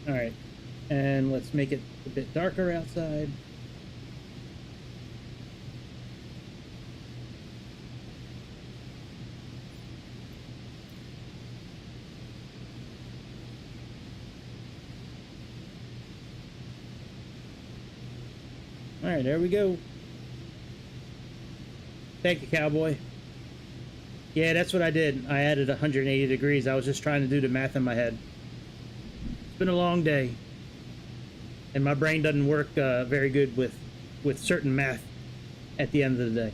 All right, and let's make it a bit darker outside. All right, there we go. Thank you, cowboy. Yeah, that's what I did. I added 180 degrees. I was just trying to do the math in my head. It's been a long day, and my brain doesn't work very good with certain math at the end of the day.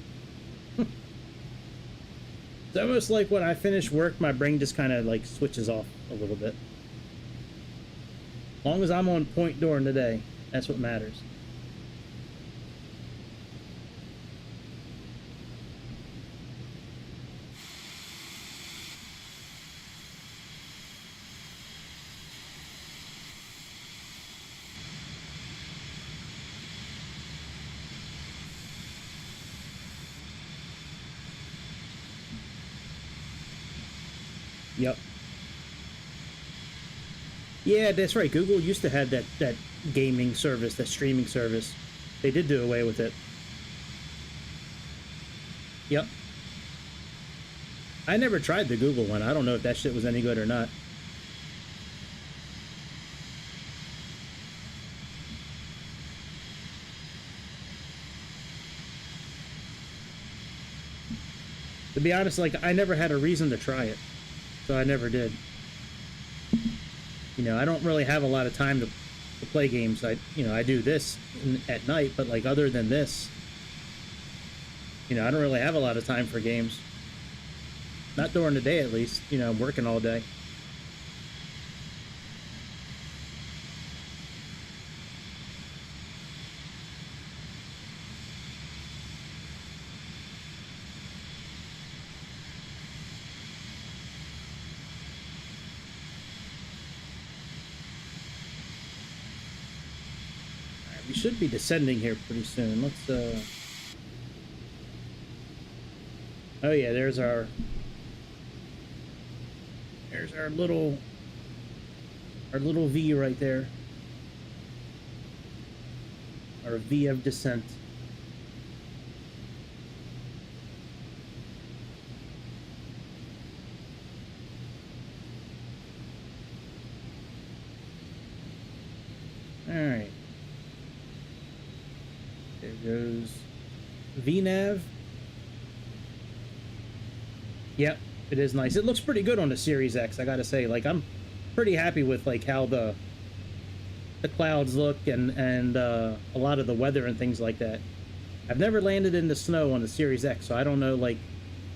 It's almost like when I finish work, my brain just kind of like switches off a little bit. As long as I'm on point during the day, that's what matters. Yep. Yeah, that's right. Google used to have that gaming service, that streaming service. They did do away with it. Yep. I never tried the Google one. I don't know if that shit was any good or not. The be honest, like, I never had a reason to try it, so I never did. You know, I don't really have a lot of time to play games. I do this at night, but like other than this, you know, I don't really have a lot of time for games. Not during the day, at least. You know, I'm working all day. We should be descending here pretty soon. Let's, oh yeah, there's our little V right there. Our V of descent. Alright. There goes VNav. Yep, it is nice. It looks pretty good on the Series X, I gotta say. Like, I'm pretty happy with like how the clouds look and a lot of the weather and things like that. I've never landed in the snow on the Series X, so I don't know like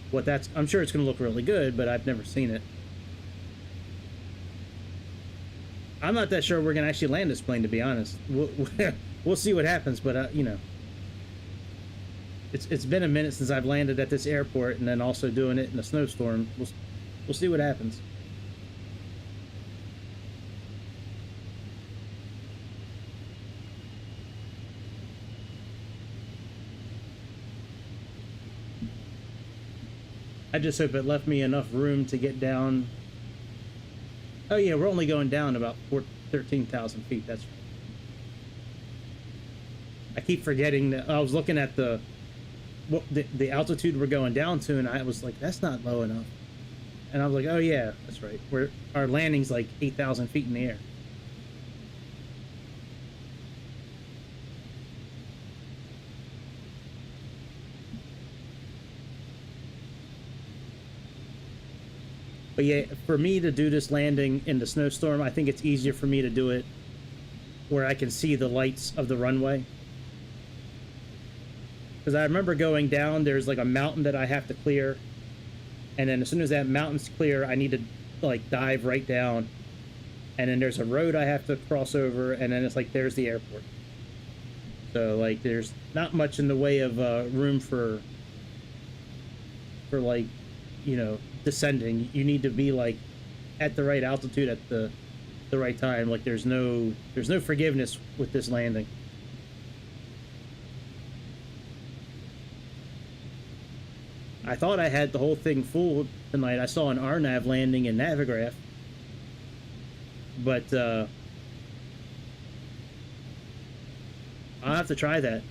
what that's. I'm sure it's gonna look really good, but I've never seen it. I'm not that sure we're gonna actually land this plane, to be honest. We'll see what happens, but you know. It's been a minute since I've landed at this airport, and then also doing it in a snowstorm. We'll see what happens. I just hope it left me enough room to get down. Oh yeah, we're only going down about 13,000 feet. That's right. I keep forgetting that. I was looking at the altitude we're going down to, and I was like, that's not low enough. And I was like, oh yeah, that's right. Our landing's like 8,000 feet in the air. But yeah, for me to do this landing in the snowstorm, I think it's easier for me to do it where I can see the lights of the runway. Because I remember going down, there's like a mountain that I have to clear, and then as soon as that mountain's clear, I need to like dive right down, and then there's a road I have to cross over, and then it's like there's the airport. So like there's not much in the way of room for like, you know, descending. You need to be like at the right altitude at the right time. Like there's no forgiveness with this landing. I thought I had the whole thing full tonight. I saw an RNAV landing in Navigraph, but I'll have to try that.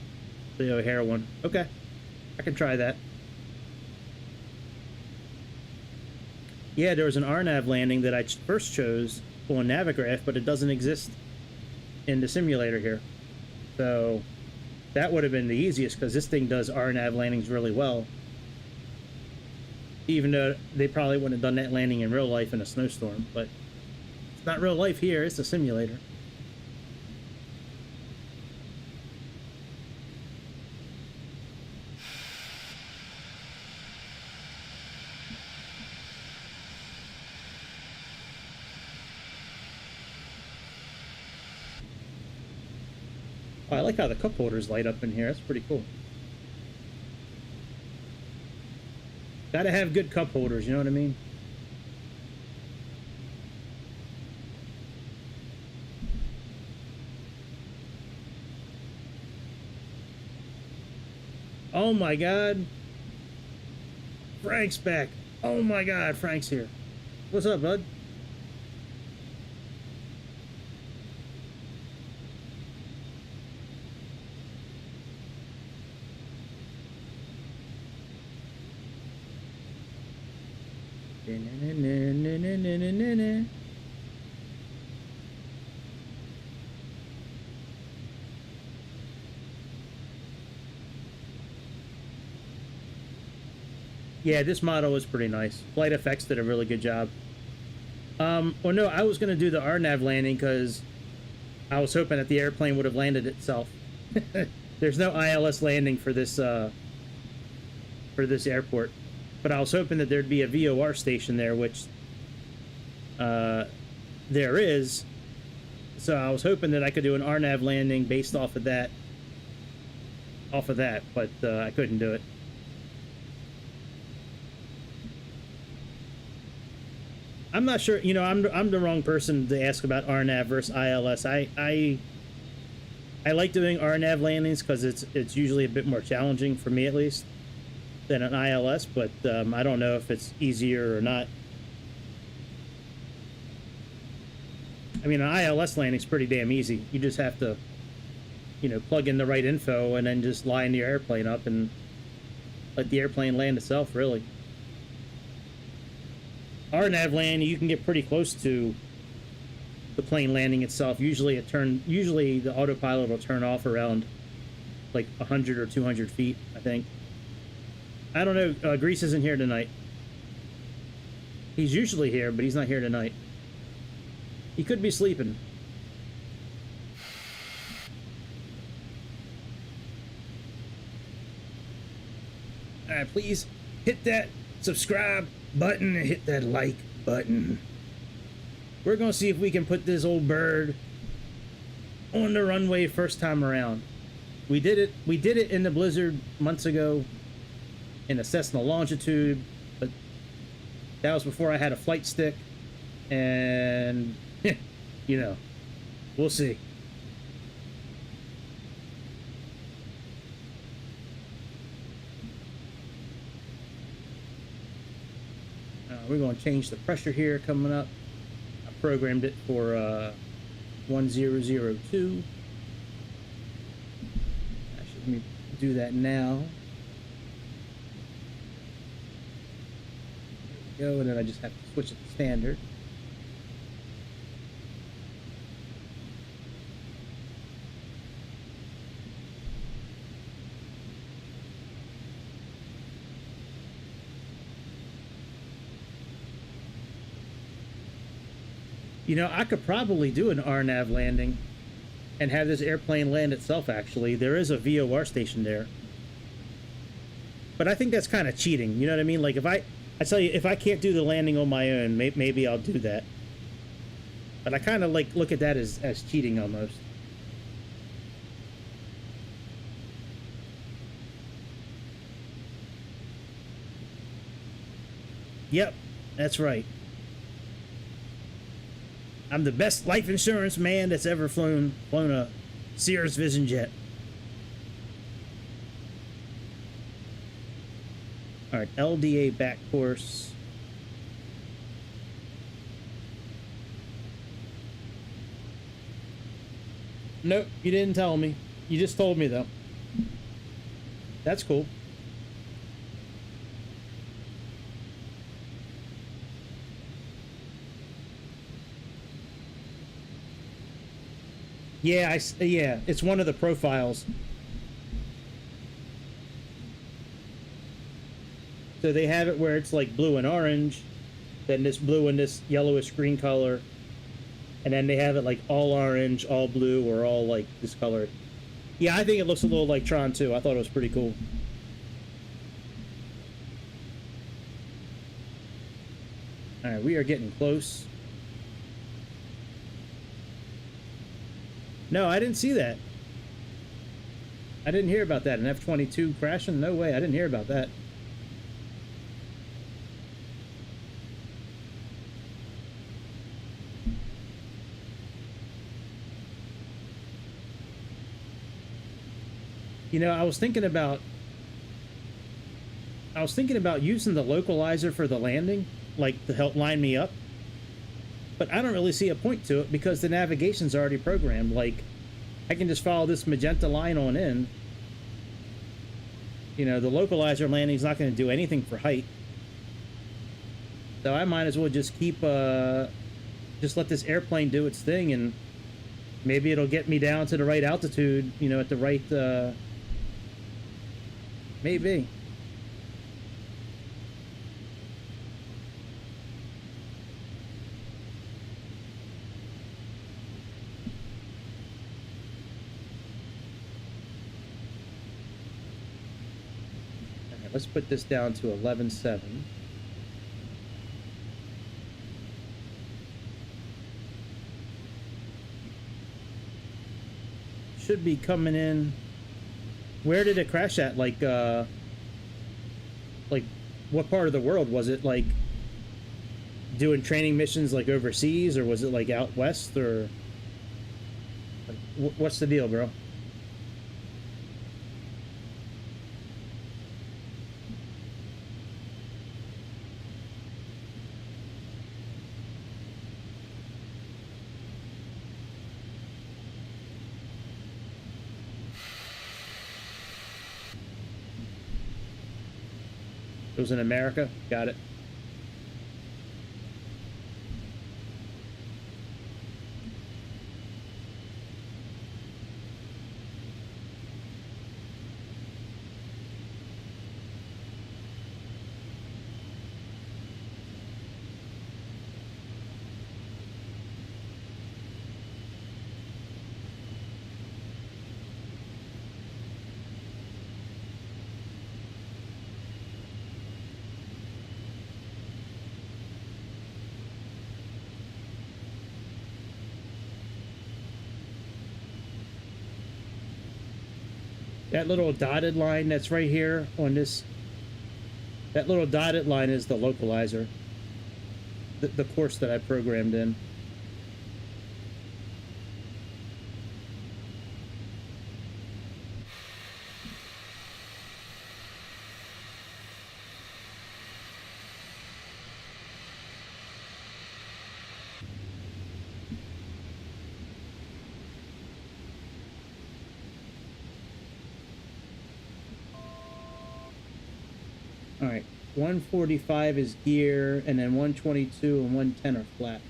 The O'Hare one. Okay, I can try that. Yeah, there was an RNAV landing that I first chose on Navigraph, but it doesn't exist in the simulator here. So that would have been the easiest, because this thing does RNAV landings really well. Even though they probably wouldn't have done that landing in real life in a snowstorm, but it's not real life here, it's a simulator. Oh, I like how the cup holders light up in here, that's pretty cool. Gotta have good cup holders, you know what I mean? Oh my god. Frank's back. Oh my god, Frank's here. What's up, bud? Yeah, this model is pretty nice. Flight Effects did a really good job. Well, no, I was going to do the RNAV landing because I was hoping that the airplane would have landed itself. There's no ILS landing for this airport, but I was hoping that there'd be a VOR station there, which there is. So I was hoping that I could do an RNAV landing based off of that. But I couldn't do it. I'm not sure. You know, I'm the wrong person to ask about RNAV versus ILS. I like doing RNAV landings because it's usually a bit more challenging for me, at least, than an ILS. But I don't know if it's easier or not. I mean, an ILS landing's pretty damn easy. You just have to, you know, plug in the right info and then just line your airplane up and let the airplane land itself, really. RNAV landing, you can get pretty close to the plane landing itself. Usually the autopilot will turn off around like 100 or 200 feet, I think. I don't know. Grease isn't here tonight. He's usually here, but he's not here tonight. He could be sleeping. Alright, please hit that subscribe button and hit that like button. We're gonna see if we can put this old bird on the runway first time around. We did it in the blizzard months ago in a Cessna Longitude, but that was before I had a flight stick, and you know, we'll see. We're going to change the pressure here coming up. I programmed it for 1002. Let me do that now. There we go, and then I just have to switch it to standard. You know, I could probably do an RNAV landing and have this airplane land itself, actually. There is a VOR station there. But I think that's kind of cheating, you know what I mean? Like, if I tell you, if I can't do the landing on my own, maybe I'll do that. But I kind of, like, look at that as cheating, almost. Yep, that's right. I'm the best life insurance man that's ever flown a Cirrus Vision jet. All right, LDA back course. Nope, you didn't tell me. You just told me, though. That's cool. Yeah, yeah, it's one of the profiles. So they have it where it's like blue and orange, then this blue and this yellowish green color, and then they have it like all orange, all blue, or all like this color. Yeah, I think it looks a little like Tron too. I thought it was pretty cool. All right, we are getting close. No, I didn't see that. I didn't hear about that. An F-22 crashing? No way, I didn't hear about that. You know, I was thinking about using the localizer for the landing, like to help line me up. But I don't really see a point to it because the navigation's already programmed. Like, I can just follow this magenta line on in. You know, the localizer landing's not going to do anything for height. So I might as well just keep, just let this airplane do its thing, and maybe it'll get me down to the right altitude, you know, at the right, maybe. let's put this down to 11.7. Should be coming in. Where did it crash at? Like what part of the world was it? Like doing training missions like overseas, or was it like out west, or like, what's the deal, bro? It was in America. Got it. That little dotted line that's right here on this, that little dotted line is the localizer, the course that I programmed in. All right, 145 is gear, and then 122 and 110 are flaps.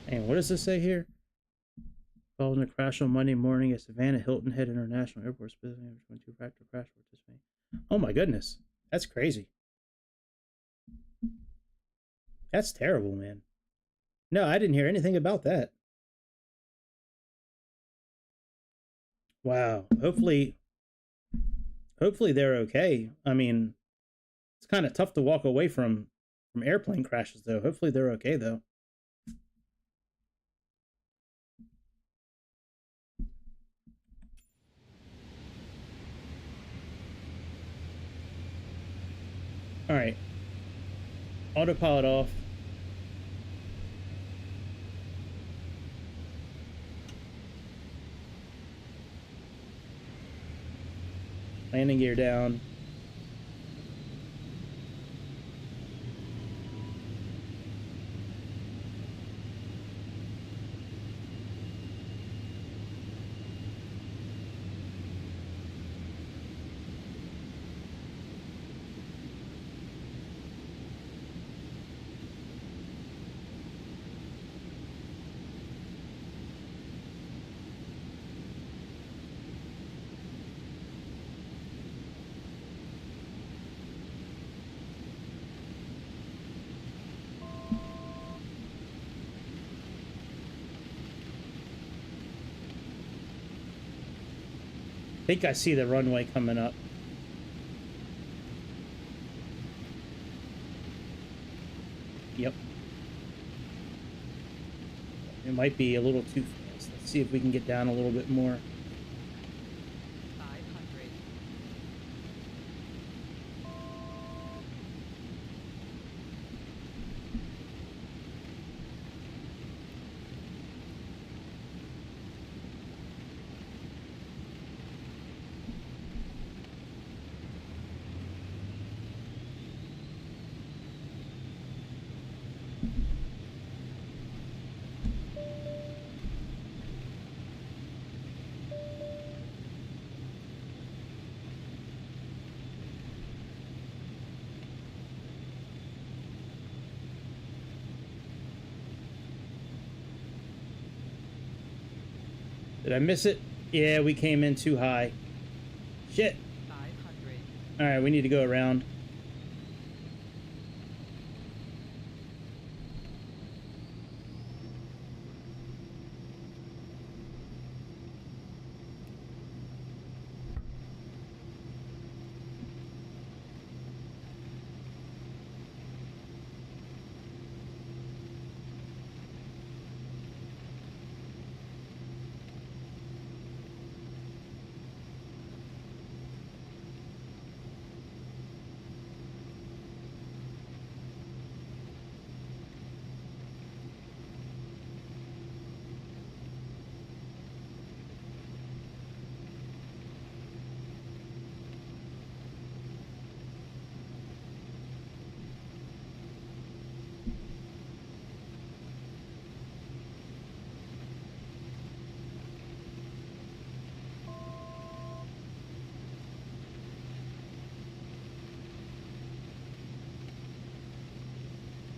And what does this say here? Following the crash on Monday morning at Savannah Hilton Head International Airport, specifically 22 factor crash participant. Oh my goodness, that's crazy. That's terrible, man. No, I didn't hear anything about that. Wow. Hopefully they're okay. I mean, it's kind of tough to walk away from airplane crashes, though. Hopefully they're okay, though. All right. Autopilot off. Landing gear down. I think I see the runway coming up. Yep. It might be a little too fast. Let's see if we can get down a little bit more. 500. Did I miss it? Yeah, we came in too high. Shit. 500. Alright, we need to go around.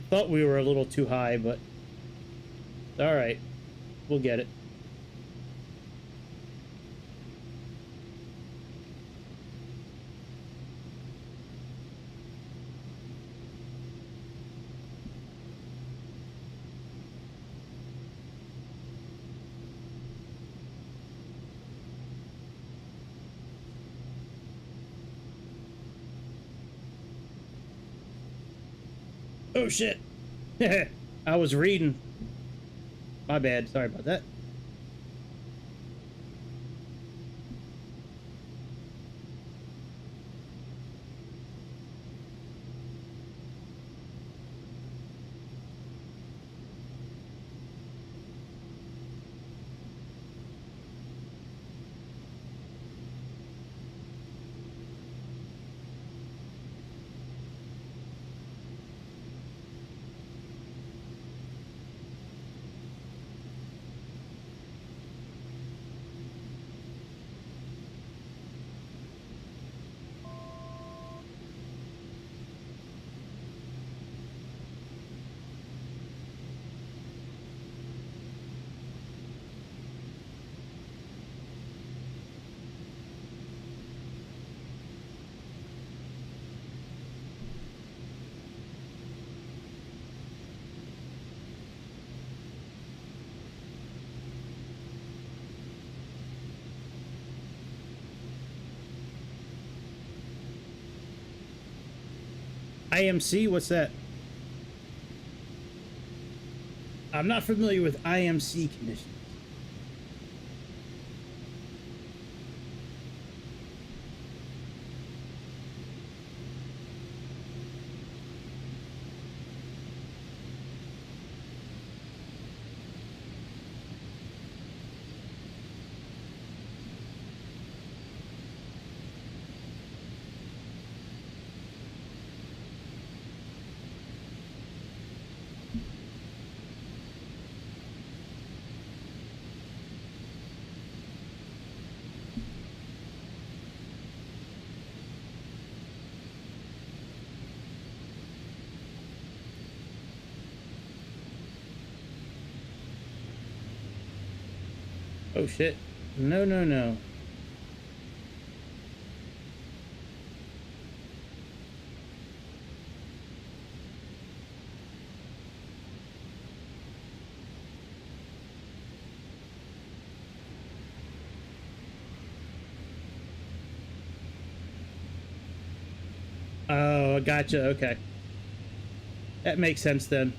Thought we were a little too high, but all right, we'll get it. Oh shit. I was reading. My bad. Sorry about that. IMC, what's that? I'm not familiar with IMC conditions. Oh shit. No, no, no. Oh, gotcha. Okay. That makes sense then.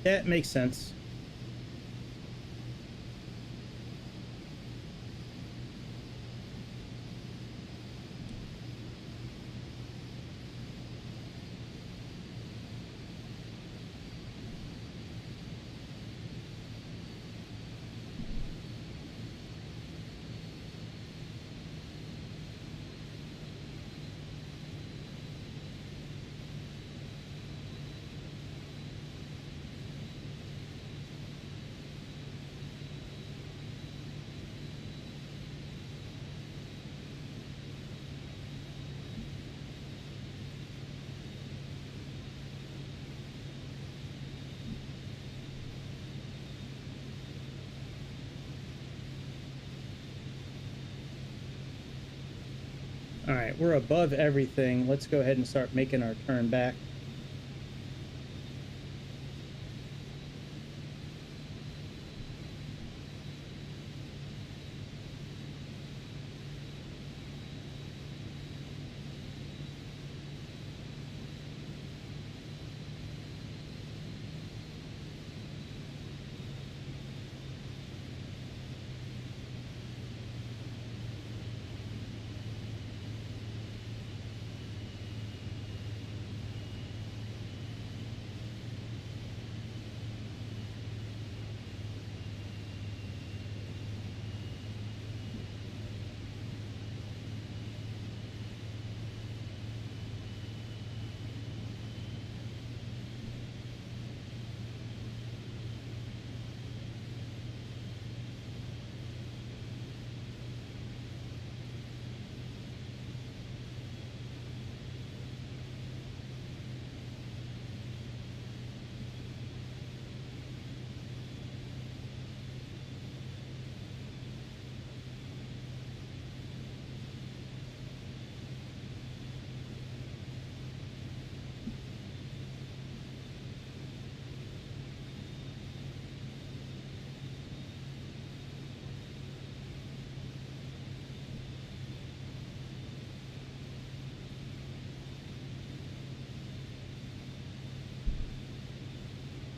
That makes sense. All right, we're above everything. Let's go ahead and start making our turn back.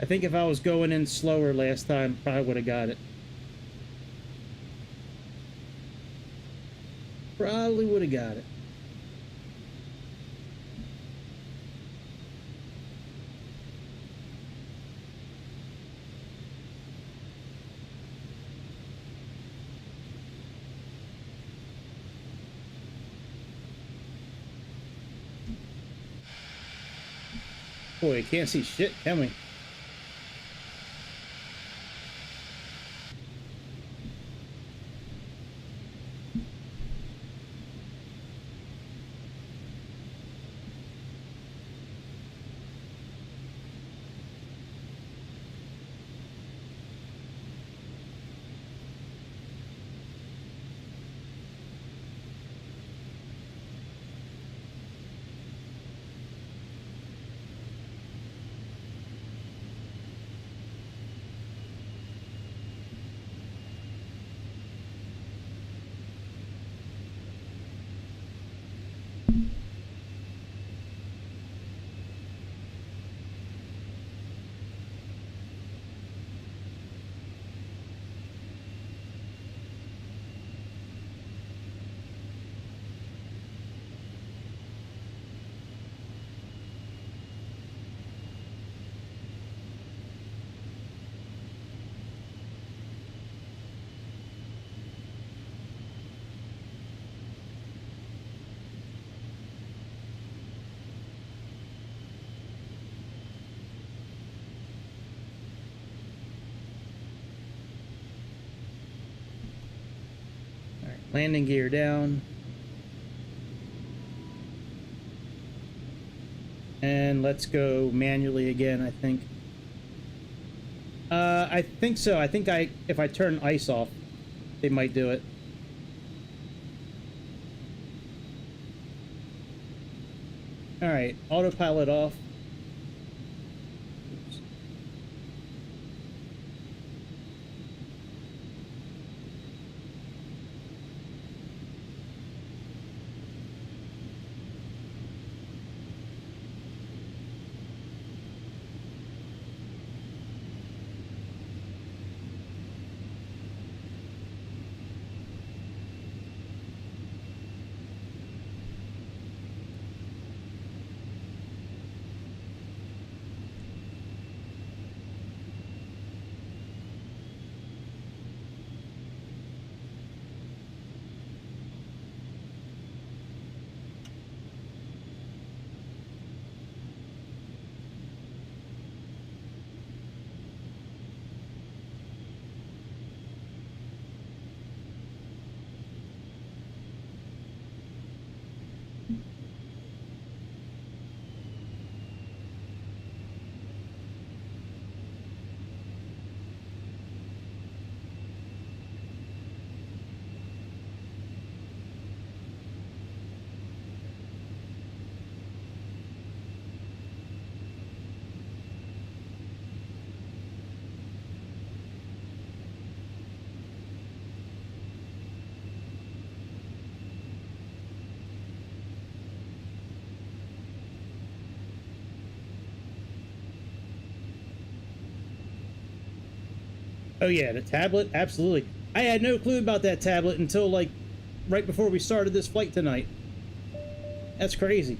I think if I was going in slower last time, probably would have got it. Probably would have got it. Boy, you can't see shit, can we? Landing gear down. And let's go manually again, I think. I think so. I think if I turn ice off, they might do it. Alright, autopilot off. Oh yeah, the tablet, absolutely. I had no clue about that tablet until like right before we started this flight tonight. That's crazy.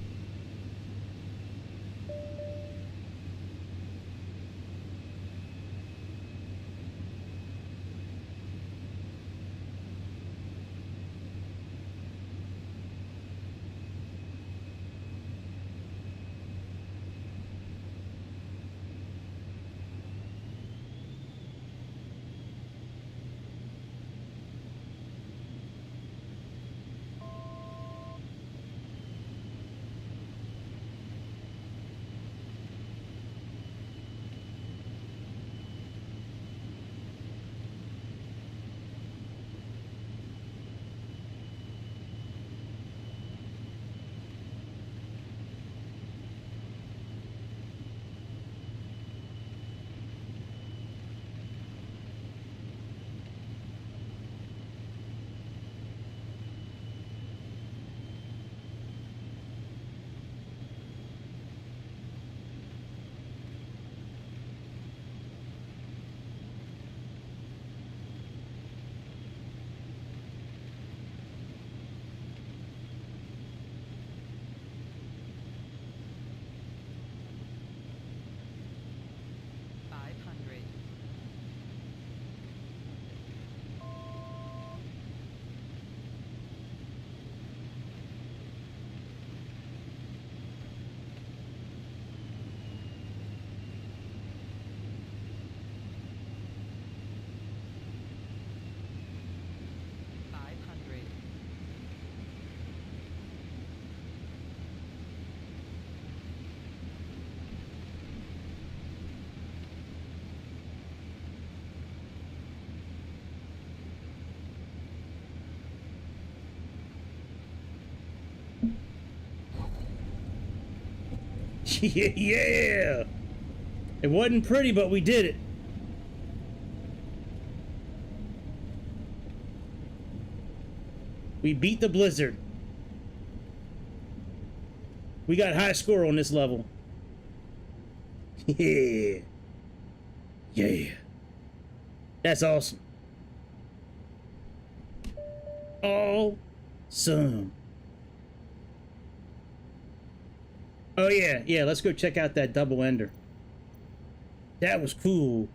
Yeah! It wasn't pretty, but we did it. We beat the blizzard. We got high score on this level. Yeah. Yeah. That's awesome. Awesome. Oh yeah, yeah, let's go check out that double ender. That was cool.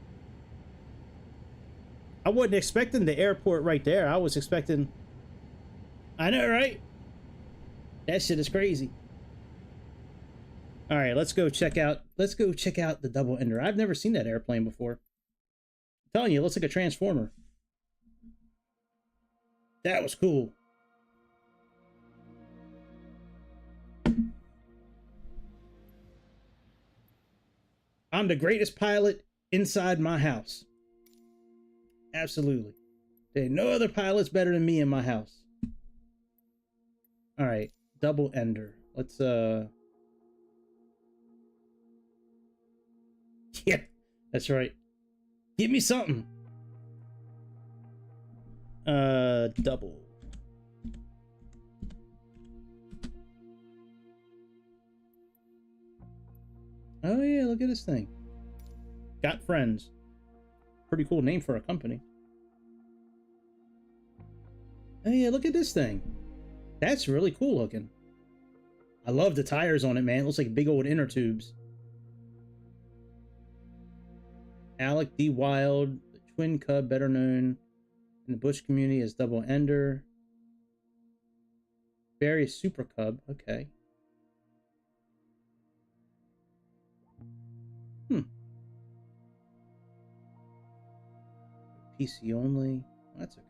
I wasn't expecting the airport right there. I was expecting... I know, right? That shit is crazy. All right, let's go check out the double ender. I've never seen that airplane before. I'm telling you, it looks like a transformer. That was cool. I'm the greatest pilot inside my house. Absolutely. There ain't no other pilots better than me in my house. All right, double ender. Let's yeah, that's right. Give me something. Double. Oh yeah, look at this thing. Got friends. Pretty cool name for a company. Oh yeah, look at this thing. That's really cool looking. I love the tires on it, man. It looks like big old inner tubes. Alec D. Wild, the twin cub, better known in the Bush community as Double Ender. Barry Super Cub, okay. PC only. That's okay.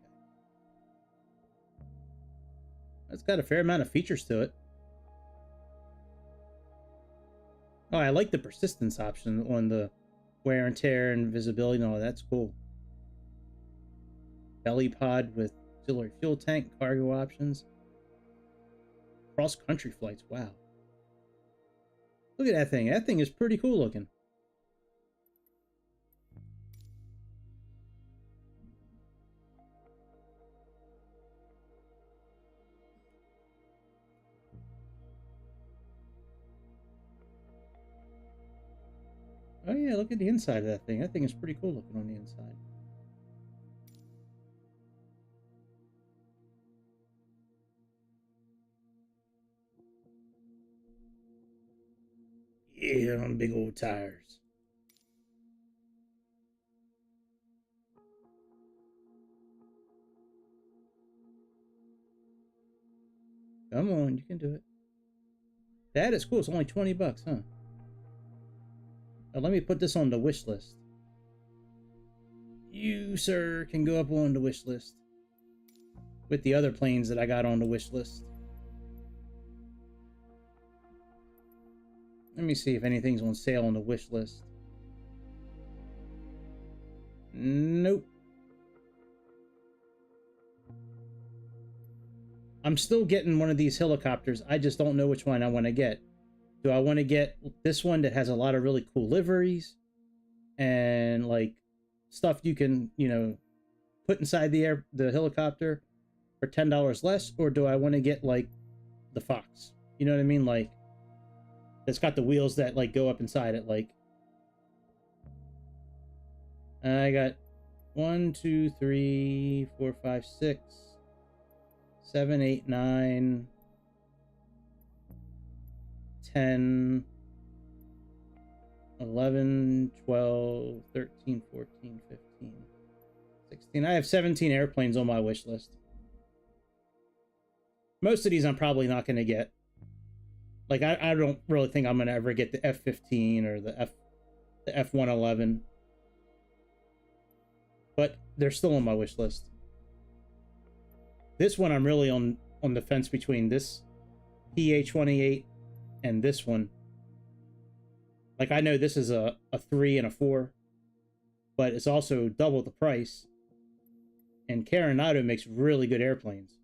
That's got a fair amount of features to it. Oh, I like the persistence option on the wear and tear and visibility. No, that's cool. Belly pod with auxiliary fuel tank, cargo options. Cross-country flights, wow. Look at that thing. That thing is pretty cool looking. Oh yeah, look at the inside of that thing. That thing is pretty cool looking on the inside. Yeah, on big old tires. Come on, you can do it. That is cool. It's only 20 bucks, huh? Now, let me put this on the wish list. You, sir, can go up on the wish list with the other planes that I got on the wish list. Let me see if anything's on sale on the wish list. Nope. I'm still getting one of these helicopters. I just don't know which one I want to get. Do I want to get this one that has a lot of really cool liveries and like stuff you can, you know, put inside the helicopter for $10 less, or do I want to get like the Fox? You know what I mean? Like it's got the wheels that like go up inside it. Like I got 1, 2, 3, 4, 5, 6, 7, 8, 9, 10, 11, 12, 13, 14, 15, 16. I have 17 airplanes on my wish list. Most of these I'm probably not going to get. Like, I don't really think I'm going to ever get the F-15 or the F-111. But they're still on my wish list. This one I'm really on the fence between this PA-28 and this one. Like, I know this is a 3 and a 4, but it's also double the price. And Coronado makes really good airplanes.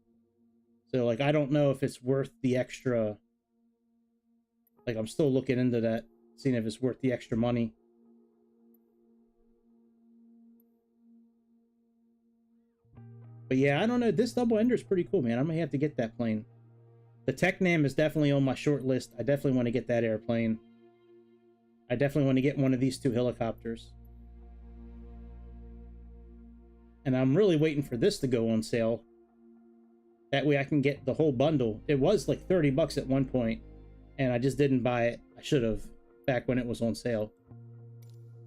So, like, I don't know if it's worth the extra. Like, I'm still looking into that, seeing if it's worth the extra money. But yeah, I don't know. This double ender is pretty cool, man. I may have to get that plane. The Technam is definitely on my short list. I definitely want to get that airplane. I definitely want to get one of these 2 helicopters. And I'm really waiting for this to go on sale. That way I can get the whole bundle. It was like 30 bucks at one point, and I just didn't buy it. I should have, back when it was on sale.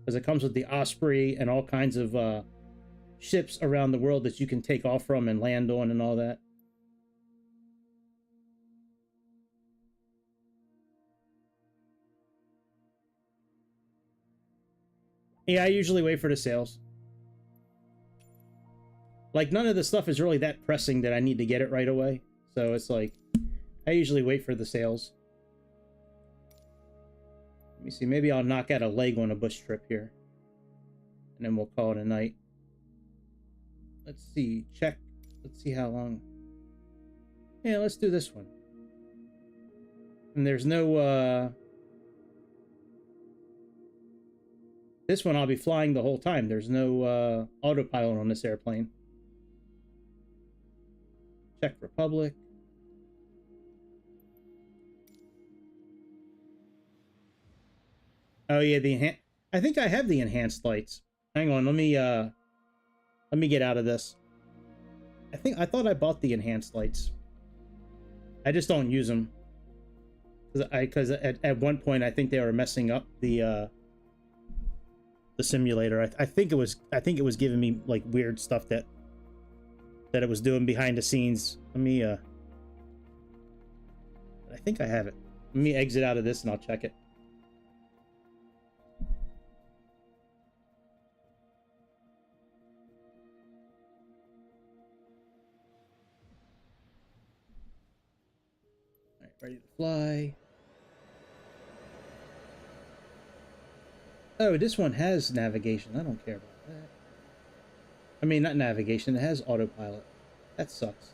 Because it comes with the Osprey and all kinds of ships around the world that you can take off from and land on and all that. Yeah, I usually wait for the sales. Like, none of the stuff is really that pressing that I need to get it right away. So it's like, I usually wait for the sales. Let me see, maybe I'll knock out a leg on a bush trip here. And then we'll call it a night. Let's see, check. Let's see how long. Yeah, let's do this one. And there's no, this one I'll be flying the whole time. There's no autopilot on this airplane. Czech Republic. Oh yeah, the I think I have the enhanced lights. Hang on, let me get out of this. I thought I bought the enhanced lights. I just don't use them. Because at one point I think they were messing up the simulator. I think it was giving me like weird stuff that it was doing behind the scenes. Let me I think I have it. Let me exit out of this and I'll check it. All right, ready to fly. Oh, this one has navigation. I don't care about that. I mean, not navigation. It has autopilot. That sucks.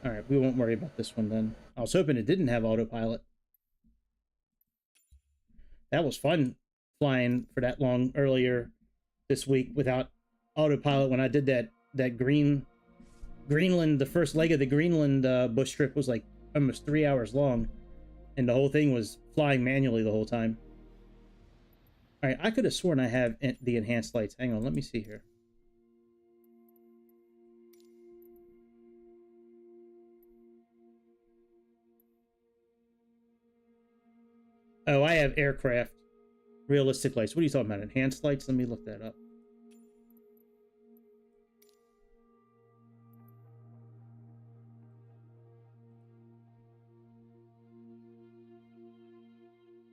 Alright, we won't worry about this one then. I was hoping it didn't have autopilot. That was fun flying for that long earlier this week without autopilot when I did that Greenland, the first leg of the Greenland bush trip was like almost 3 hours long. And the whole thing was flying manually the whole time. Alright, I could have sworn I have the enhanced lights. Hang on, let me see here. Oh, I have aircraft. Realistic lights. What are you talking about? Enhanced lights? Let me look that up.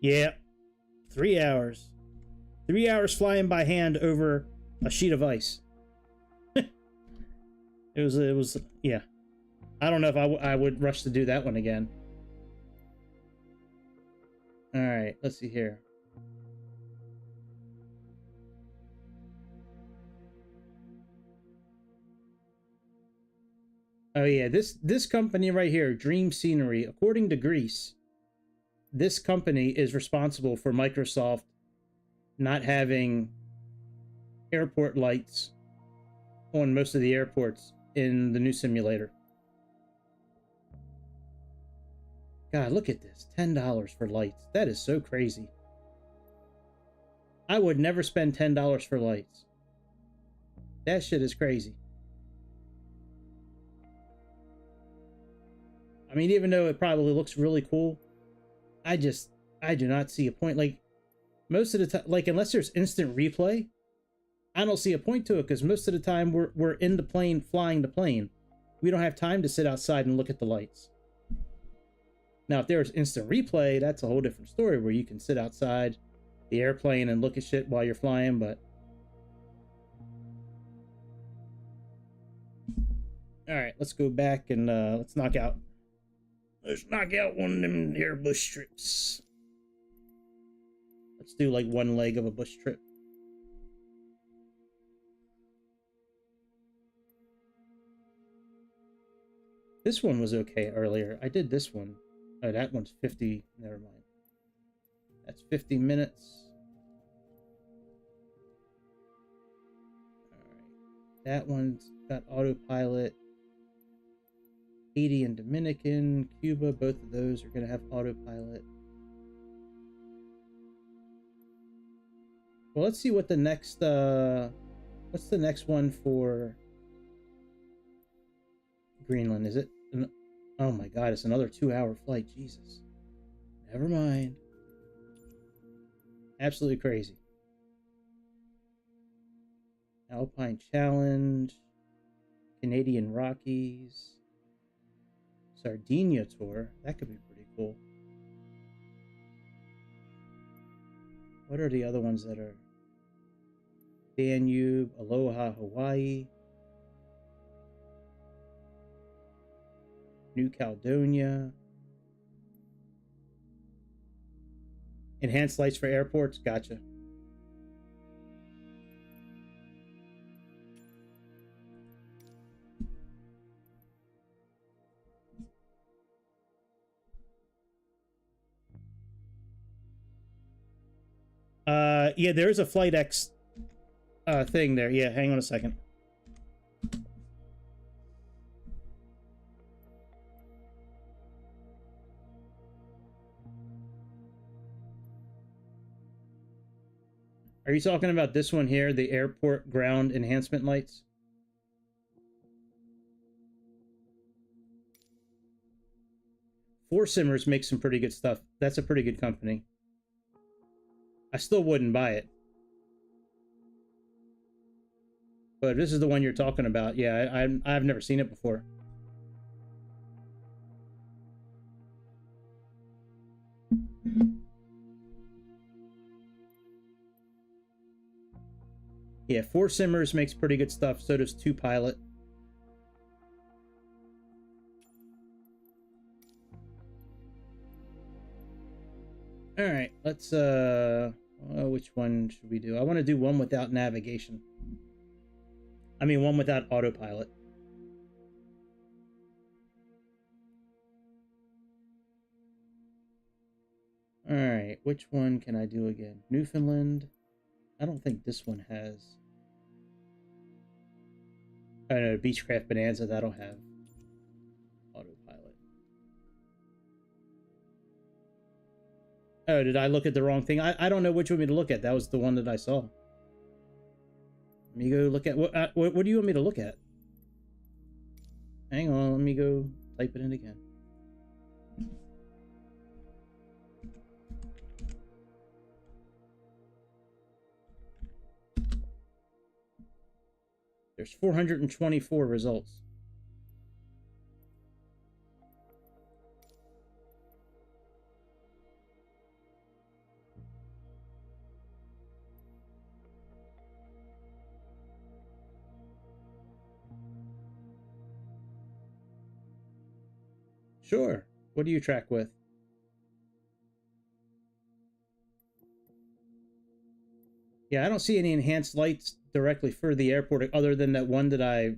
Yeah. 3 hours. 3 hours flying by hand over a sheet of ice. It was, yeah. I don't know if I would rush to do that one again. All right, let's see here. Oh yeah, this company right here, Dream Scenery, according to Greece, this company is responsible for Microsoft not having airport lights on most of the airports in the new simulator. God, look at this. $10 for lights. That is so crazy. I would never spend $10 for lights. That shit is crazy. I mean, even though it probably looks really cool, I do not see a point. Like, most of the time, like, unless there's instant replay, I don't see a point to it, because most of the time we're in the plane, flying the plane. We don't have time to sit outside and look at the lights. Now, if there's instant replay, that's a whole different story, where you can sit outside the airplane and look at shit while you're flying, but... Alright, let's go back and let's knock out one of them air bush trips. Let's do like one leg of a bush trip. This one was okay earlier. I did this one. Oh, that one's 50. Never mind. That's 50 minutes. Alright. That one's got autopilot. Haiti and Dominican, Cuba, both of those are going to have autopilot. Well, let's see what the next, what's the next one for Greenland? Is it? Oh my god, it's another 2-hour flight. Jesus. Never mind. Absolutely crazy. Alpine Challenge. Canadian Rockies. Sardinia tour. That could be pretty cool. What are the other ones that are? Danube, Aloha, Hawaii. New Caledonia. Enhanced lights for airports. Gotcha. Yeah, there is a Flight X thing there. Yeah, hang on a second. Are you talking about this one here, the airport ground enhancement lights? Four Simmers makes some pretty good stuff. That's a pretty good company. I still wouldn't buy it. But this is the one you're talking about. Yeah, I've never seen it before. Yeah, Four Simmers makes pretty good stuff. So does Two Pilot. All right, let's which one should we do? I want to do one without navigation. I mean, one without autopilot. All right, which one can I do again? Newfoundland. I don't think this one has. Oh no, Beechcraft Bonanza, that'll have autopilot. Oh, did I look at the wrong thing? I don't know which one to look at. That was the one that I saw. Let me go look at what do you want me to look at? Hang on, let me go type it in again. There's 424 results. Sure. What do you track with? Yeah, I don't see any enhanced lights directly for the airport other than that one that I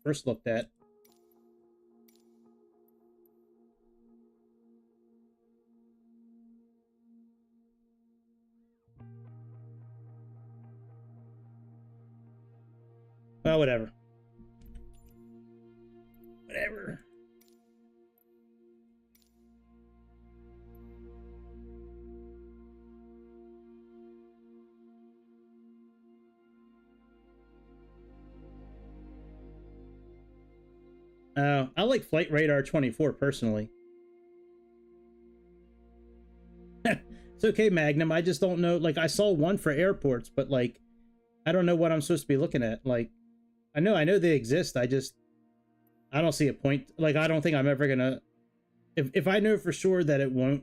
first looked at. Well, whatever. Whatever. I like Flight Radar 24 personally. It's okay, Magnum. I just don't know. Like, I saw one for airports, but like, I don't know what I'm supposed to be looking at. Like, I know they exist. I don't see a point. Like, I don't think I'm ever gonna. If I know for sure that it won't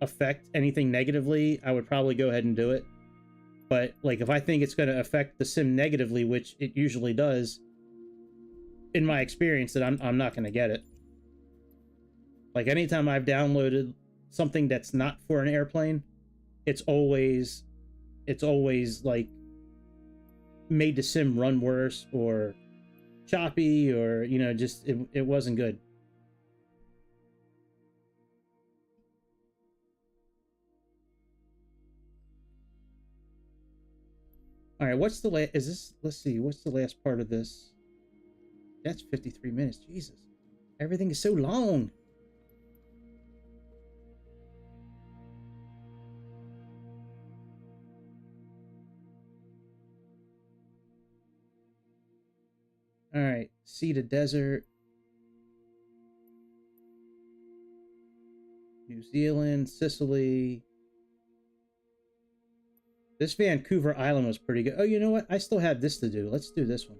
affect anything negatively, I would probably go ahead and do it. But like, if I think it's gonna affect the sim negatively, which it usually does, in my experience, that I'm not gonna get it. Like, anytime I've downloaded something that's not for an airplane, it's always like made the sim run worse or choppy, or, you know, just it wasn't good. All right, what's the last? Is this? Let's see. What's the last part of this? That's 53 minutes. Jesus, everything is so long. All right, see the desert. New Zealand, Sicily. This Vancouver Island was pretty good. Oh, you know what? I still have this to do. Let's do this one.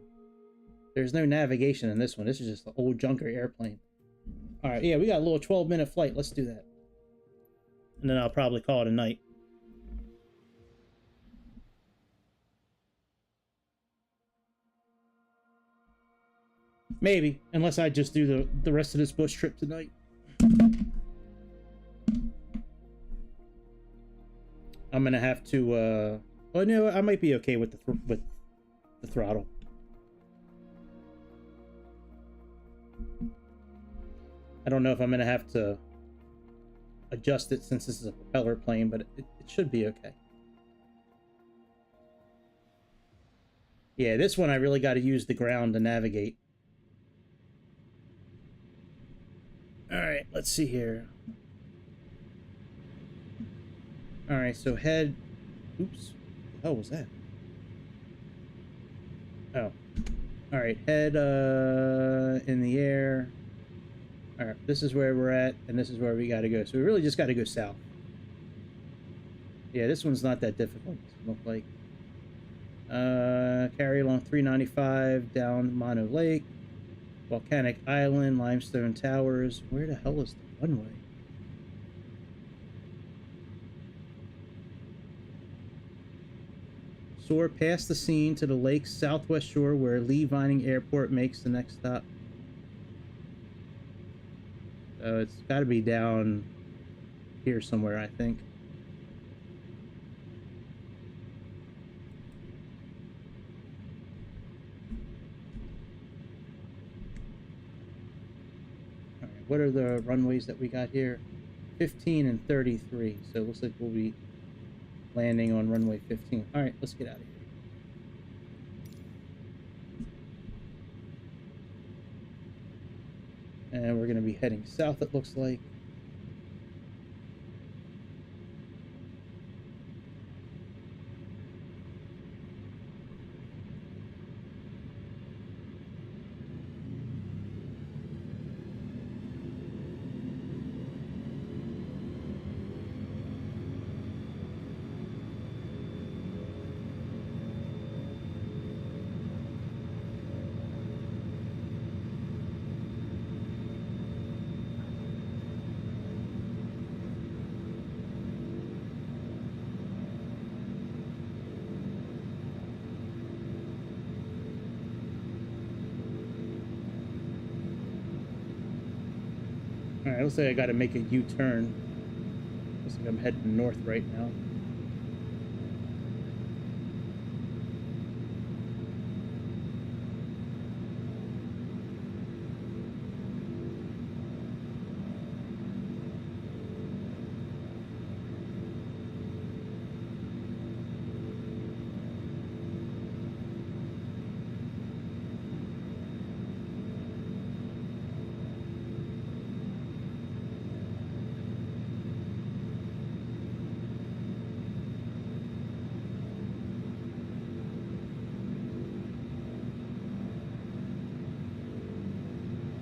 There's no navigation in this one. This is just an old junker airplane. All right, yeah, we got a little 12-minute flight. Let's do that. And then I'll probably call it a night. Maybe, unless I just do the rest of this bush trip tonight. I'm gonna have to. Oh no, I might be okay with the throttle. I don't know if I'm gonna have to adjust it since this is a propeller plane, but it should be okay. Yeah, this one I really got to use the ground to navigate. All right, let's see here. All right, so head. Oops, what the hell was that? Oh, all right, head in the air. All right, this is where we're at, and this is where we got to go. So we really just got to go south. Yeah, this one's not that difficult. It look like. Carry along 395 down Mono Lake, Volcanic Island, Limestone Towers. Where the hell is the runway? Soar past the scene to the lake's southwest shore, where Lee Vining Airport makes the next stop. So it's got to be down here somewhere, I think. All right, what are the runways that we got here? 15 and 33. So it looks like we'll be landing on runway 15. All right, let's get out of here. And we're going to be heading south, it looks like. Alright, looks like I gotta make a U-turn. Looks like I'm heading north right now.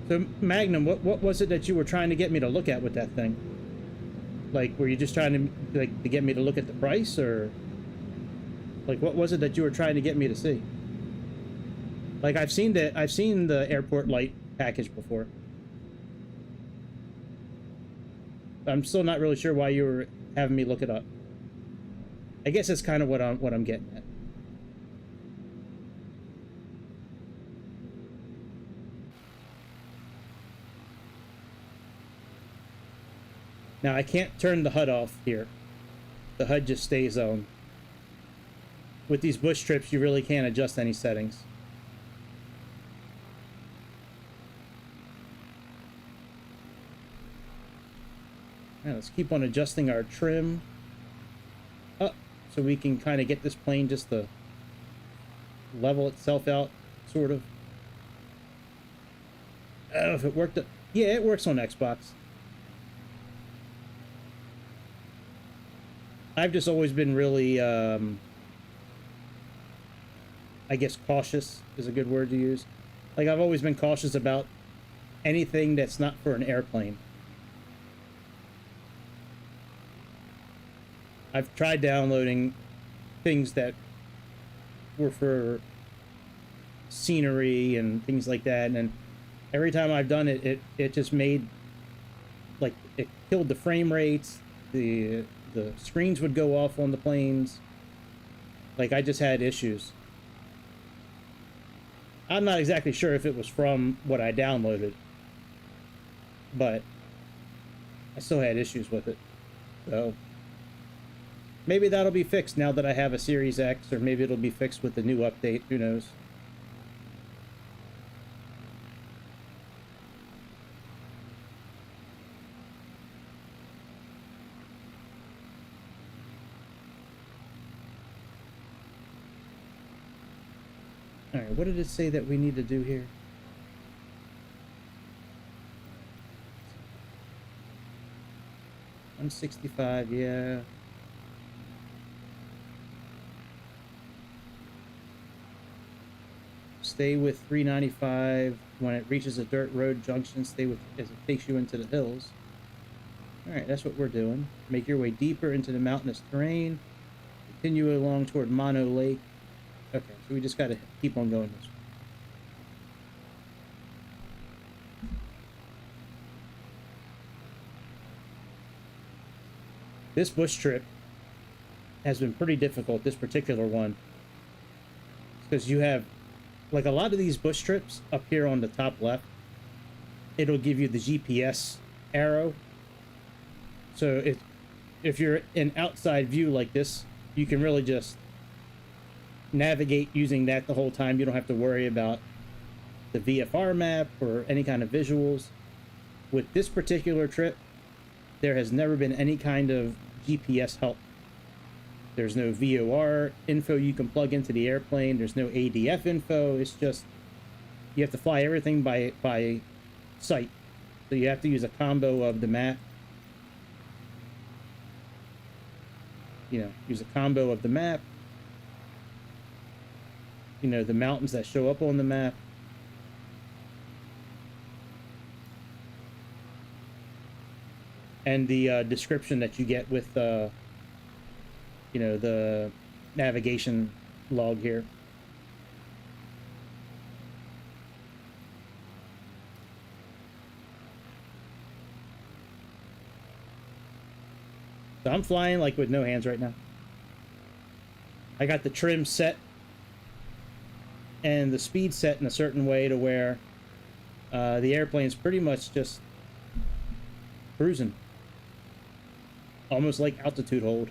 So, Magnum, what was it that you were trying to get me to look at with that thing? Like, were you just trying to, like, to get me to look at the price, or... Like, what was it that you were trying to get me to see? Like, I've seen the airport light package before. I'm still not really sure why you were having me look it up. I guess that's kind of what I'm getting at. Now, I can't turn the HUD off here. The HUD just stays on. With these bush trips, you really can't adjust any settings. Now, let's keep on adjusting our trim up so we can kind of get this plane just to level itself out, sort of. I don't know if it worked. Yeah, it works on Xbox. I've just always been really, I guess cautious is a good word to use. Like, I've always been cautious about anything that's not for an airplane. I've tried downloading things that were for scenery and things like that, and every time I've done it, it just made, like, it killed the frame rates, the screens would go off on the planes. Like, I just had issues. I'm not exactly sure if it was from what I downloaded, but I still had issues with it. So maybe that'll be fixed now that I have a Series X, or maybe it'll be fixed with the new update. Who knows? Alright, what did it say that we need to do here? $165, yeah. Stay with 395 when it reaches a dirt road junction. Stay with as it takes you into the hills. Alright, that's what we're doing. Make your way deeper into the mountainous terrain. Continue along toward Mono Lake. Okay, so we just gotta keep on going this way. This bush trip has been pretty difficult, this particular one. Because you have, like, a lot of these bush trips up here on the top left, it'll give you the GPS arrow. So if you're in outside view like this, you can really just navigate using that the whole time. You don't have to worry about the VFR map or any kind of visuals. With this particular trip, there has never been any kind of GPS help. There's no VOR info you can plug into the airplane. There's no ADF info. It's just, you have to fly everything by sight. So you have to use a combo of the map. You know, use a combo of the map. You know, the mountains that show up on the map. And the description that you get with, you know, the navigation log here. So I'm flying like with no hands right now. I got the trim set and the speed set in a certain way to where the airplane's pretty much just cruising. Almost like altitude hold.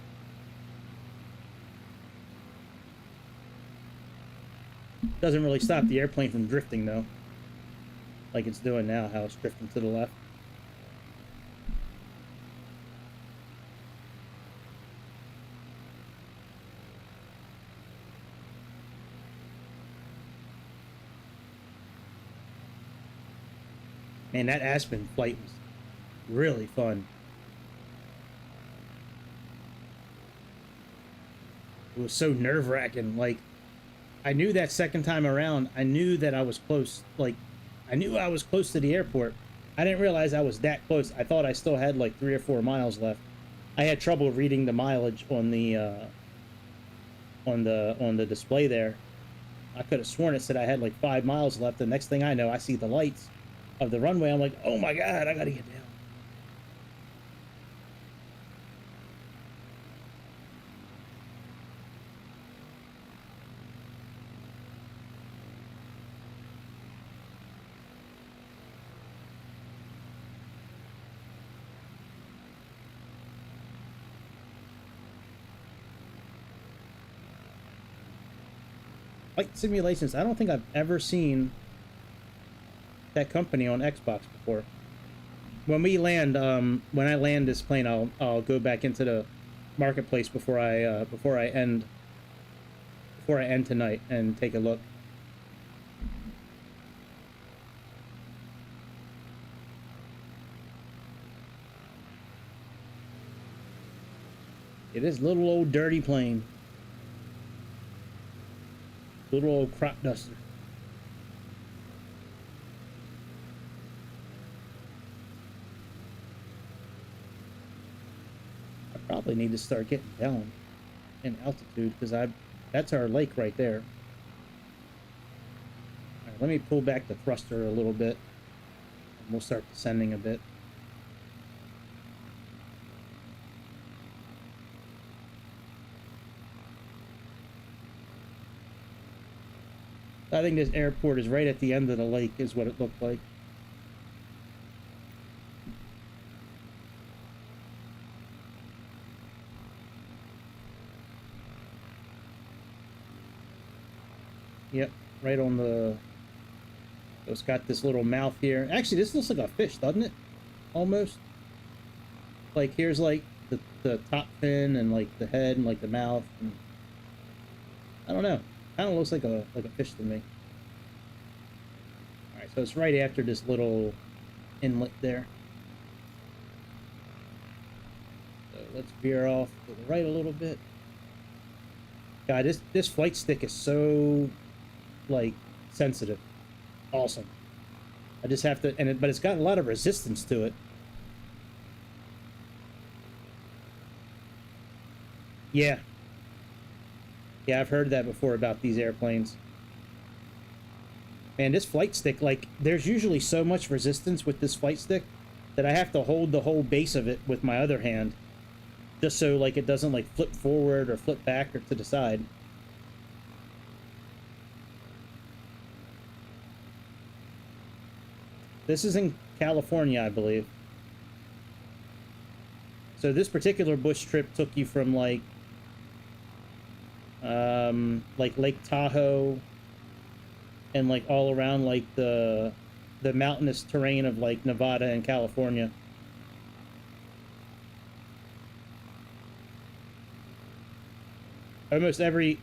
Doesn't really stop the airplane from drifting though. Like it's doing now, how it's drifting to the left. Man, that Aspen flight was really fun. It was so nerve-wracking. Like, I knew that second time around, I knew that I was close. Like, I knew I was close to the airport. I didn't realize I was that close. I thought I still had like 3 or 4 miles left. I had trouble reading the mileage on the display there. I could have sworn it said I had like 5 miles left. The next thing I know, I see the lights of the runway. I'm like, oh my God, I gotta get down. Flight simulations. I don't think I've ever seen that company on Xbox before. When we land, when I land this plane, I'll go back into the marketplace before I end tonight and take a look. It is little old dirty plane. Little old crop duster. I probably need to start getting down in altitude because that's our lake right there. All right, let me pull back the thruster a little bit and we'll start descending a bit. I think this airport is right at the end of the lake, is what it looked like. Yep, right on the... It's got this little mouth here. Actually, this looks like a fish, doesn't it? Almost. Like, here's like the top fin and like the head and like the mouth. And... I don't know. Kind of looks like a fish to me. All right, so it's right after this little inlet there. So let's veer off to the right a little bit. God, this flight stick is so like sensitive. Awesome. I just have to, but it's got a lot of resistance to it. Yeah. Yeah, I've heard that before about these airplanes. Man, this flight stick, like, there's usually so much resistance with this flight stick that I have to hold the whole base of it with my other hand. Just so, like, it doesn't, like, flip forward or flip back or to the side. This is in California, I believe. So this particular bush trip took you from, like Lake Tahoe and like all around like the mountainous terrain of like Nevada and California. Almost every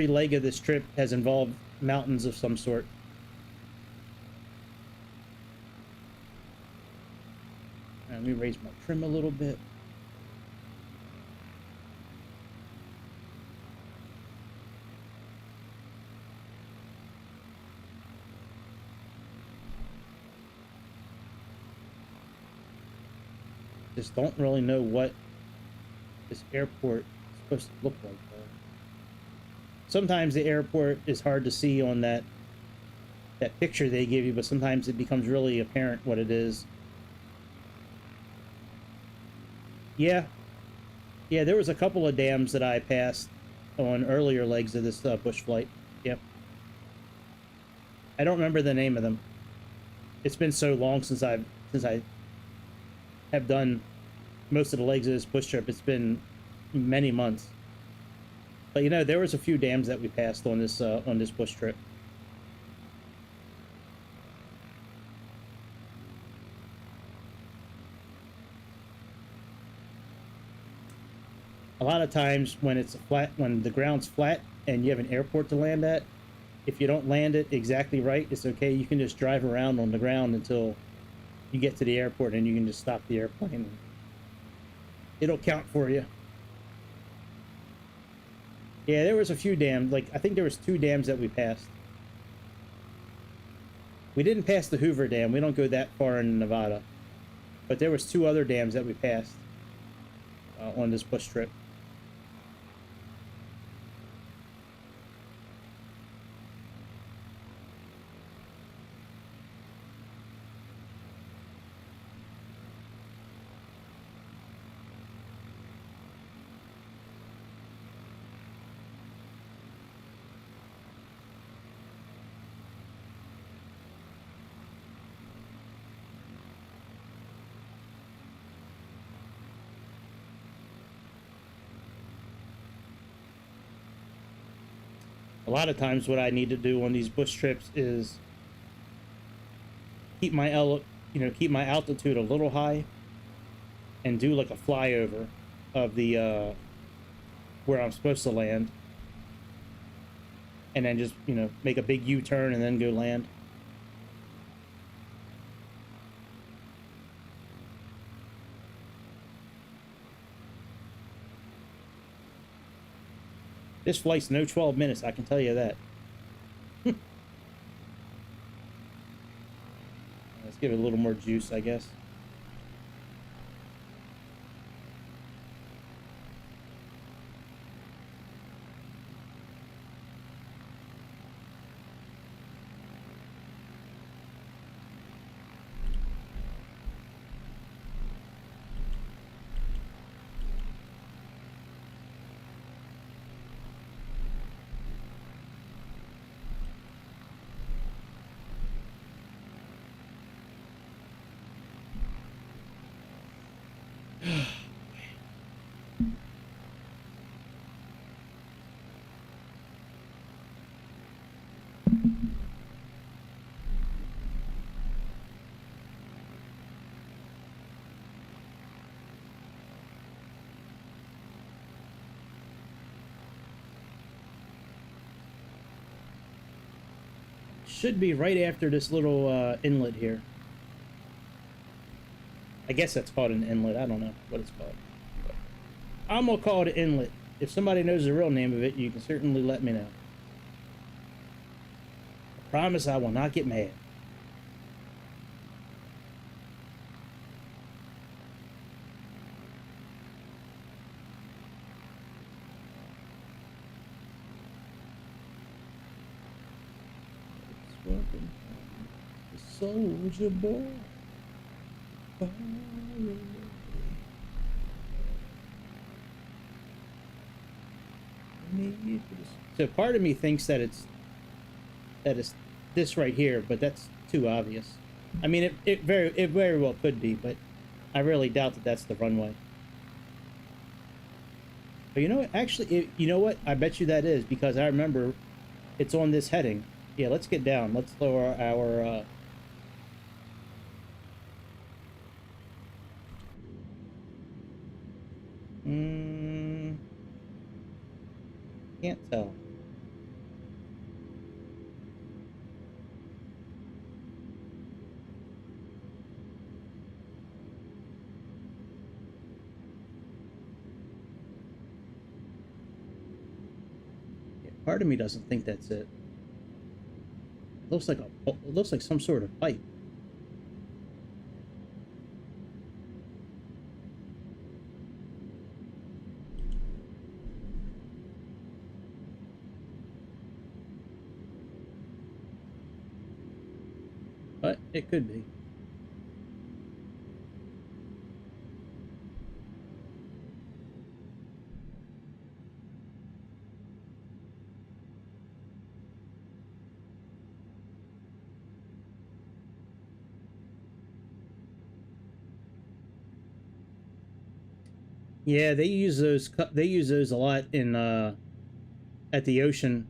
leg of this trip has involved mountains of some sort. Let me raise my trim a little bit. Just don't really know what this airport is supposed to look like though. Sometimes the airport is hard to see on that picture they give you, but sometimes it becomes really apparent what it is. Yeah, there was a couple of dams that I passed on earlier legs of this bush flight. Yep. I don't remember the name of them. It's been so long since I have done most of the legs of this bush trip. It's been many months. But you know, there was a few dams that we passed on this bush trip. A lot of times when it's flat, when the ground's flat and you have an airport to land at, if you don't land it exactly right, it's okay. You can just drive around on the ground until you get to the airport, and you can just stop the airplane. It'll count for you. Yeah, there was a few dams. Like, I think there was 2 dams that we passed. We didn't pass the Hoover Dam. We don't go that far in Nevada. But there was 2 other dams that we passed on this bush trip. A lot of times what I need to do on these bush trips is keep my keep my altitude a little high and do like a flyover of the where I'm supposed to land, and then just, make a big U-turn and then go land. This flight's no 12 minutes, I can tell you that. Let's give it a little more juice, I guess. Should be right after this little inlet here. I guess that's called an inlet. I don't know what it's called. But I'm gonna call it an inlet. If somebody knows the real name of it, you can certainly let me know. I promise I will not get mad. Welcome, the soldier boy. So part of me thinks that it's this right here, but that's too obvious. I mean, it very well could be, but I really doubt that that's the runway. But you know what? Actually, you know what? I bet you that is, because I remember it's on this heading. Yeah, let's get down. Let's lower our can't tell. Yeah, part of me doesn't think that's it. It looks like some sort of pipe. But it could be. Yeah, they use those. They use those a lot in at the ocean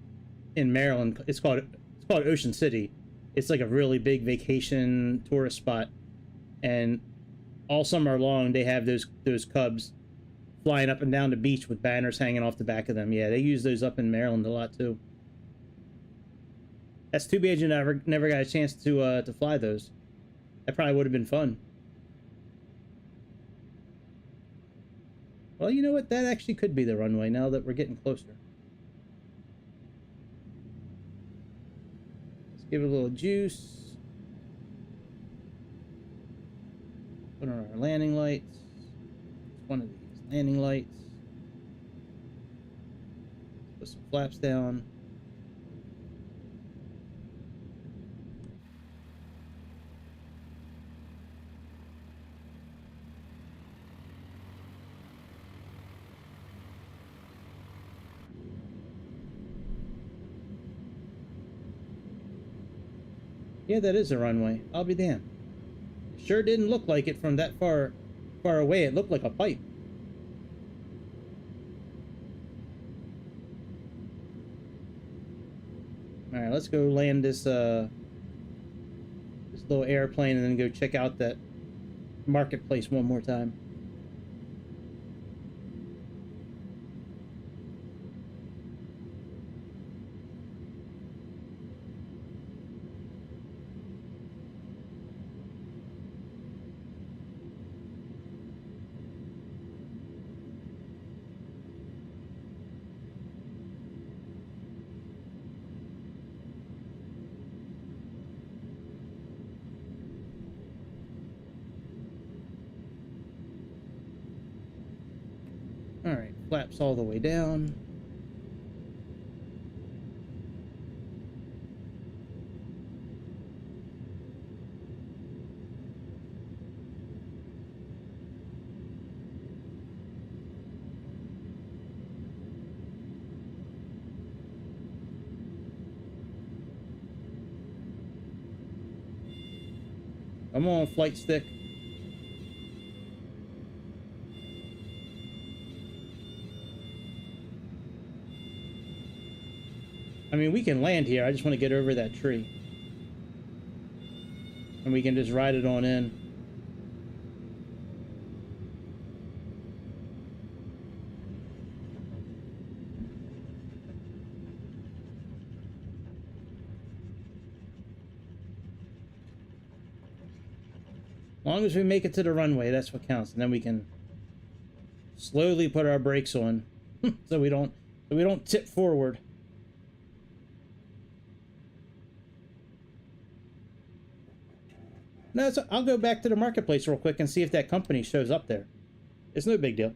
in Maryland. It's called Ocean City. It's like a really big vacation tourist spot, and all summer long they have those cubs flying up and down the beach with banners hanging off the back of them. Yeah, they use those up in Maryland a lot too. That's too bad you never got a chance to fly those. That probably would have been fun. Well, you know what? That actually could be the runway now that we're getting closer. Let's give it a little juice. Put on our landing lights. It's one of these landing lights. Put some flaps down. Yeah, that is a runway. I'll be damned. It sure didn't look like it from that far away. It looked like a pipe. All right, let's go land this little airplane and then go check out that marketplace one more time. All right, flaps all the way down. Come on, flight stick. I mean, we can land here. I just want to get over that tree. And we can just ride it on in. As long as we make it to the runway, that's what counts. And then we can slowly put our brakes on so we don't tip forward. No, so I'll go back to the marketplace real quick and see if that company shows up there. It's no big deal.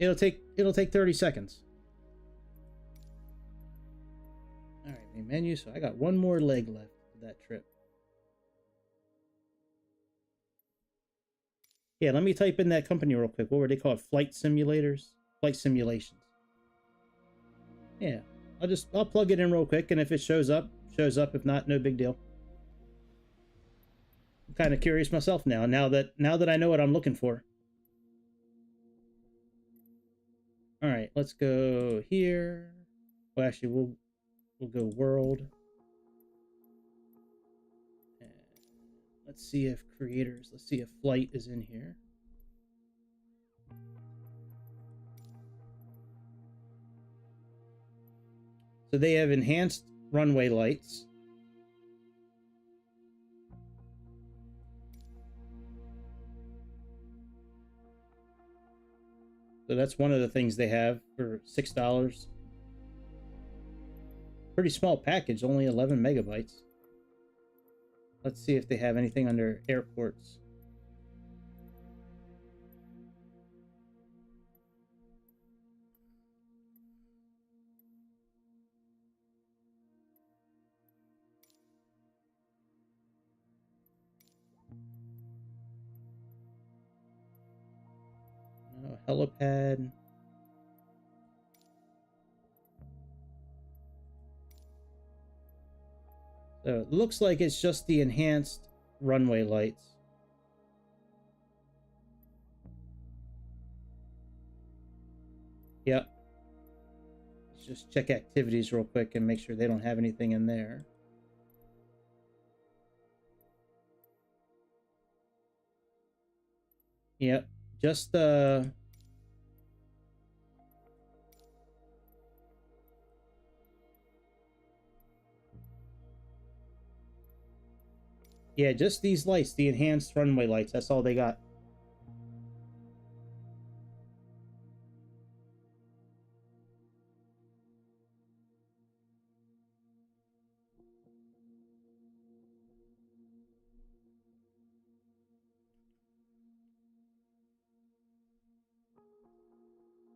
It'll take 30 seconds. All right, main menu. So I got one more leg left of that trip. Yeah, let me type in that company real quick. What were they called? Flight simulators? Flight simulations. Yeah, I'll plug it in real quick, and if it shows up, shows up. If not, no big deal. I'm kind of curious myself now that I know what I'm looking for. All right, let's go here. Well, actually, we'll go world. And let's see if creators. Let's see if flight is in here. So they have enhanced runway lights. So that's one of the things they have for $6. Pretty small package, only 11 megabytes. Let's see if they have anything under airports. Helipad. So it looks like it's just the enhanced runway lights. Yep. Let's just check activities real quick and make sure they don't have anything in there. Yep. Just yeah, just these lights, the enhanced runway lights. That's all they got.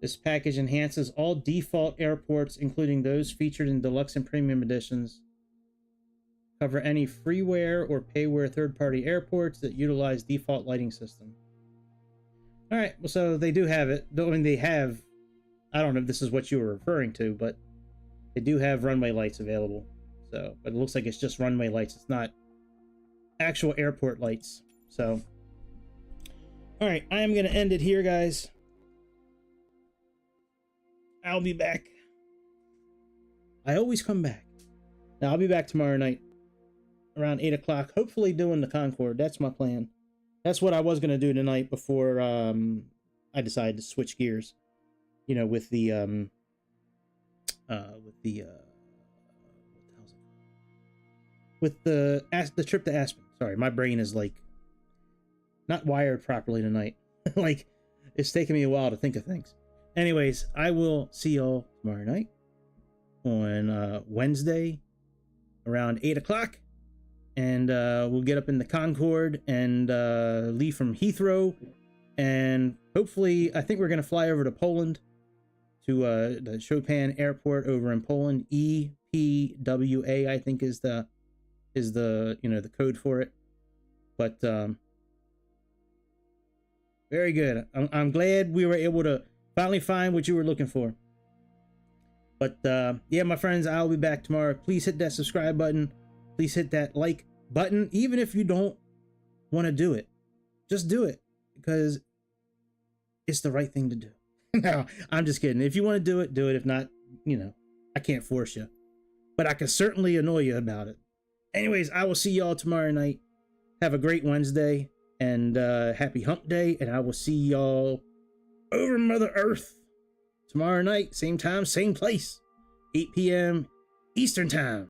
This package enhances all default airports, including those featured in deluxe and premium editions. Cover any freeware or payware third-party airports that utilize default lighting system. All right, well, so they do have it. I mean, they have, I don't know if this is what you were referring to, but they do have runway lights available. So, but it looks like it's just runway lights. It's not actual airport lights. So, all right, I am going to end it here, guys. I'll be back. I always come back. Now, I'll be back tomorrow night around 8 o'clock, hopefully doing the Concorde. That's my plan. That's what I was going to do tonight before I decided to switch gears. You know, with the trip to Aspen. Sorry, my brain is like not wired properly tonight. Like, it's taking me a while to think of things. Anyways, I will see y'all tomorrow night on Wednesday around 8 o'clock. And we'll get up in the Concorde and leave from Heathrow. And hopefully, I think we're going to fly over to Poland, to the Chopin Airport over in Poland. EPWA, I think, is the the code for it. But very good. I'm glad we were able to finally find what you were looking for. But yeah, my friends, I'll be back tomorrow. Please hit that subscribe button. Please hit that like button. Even if you don't want to do it, just do it, because it's the right thing to do. No, I'm just kidding. If you want to do it, do it. If not, I can't force you, but I can certainly annoy you about it. Anyways, I will see y'all tomorrow night. Have a great Wednesday and happy hump day. And I will see y'all over Mother Earth tomorrow night. Same time, same place. 8 p.m. Eastern time.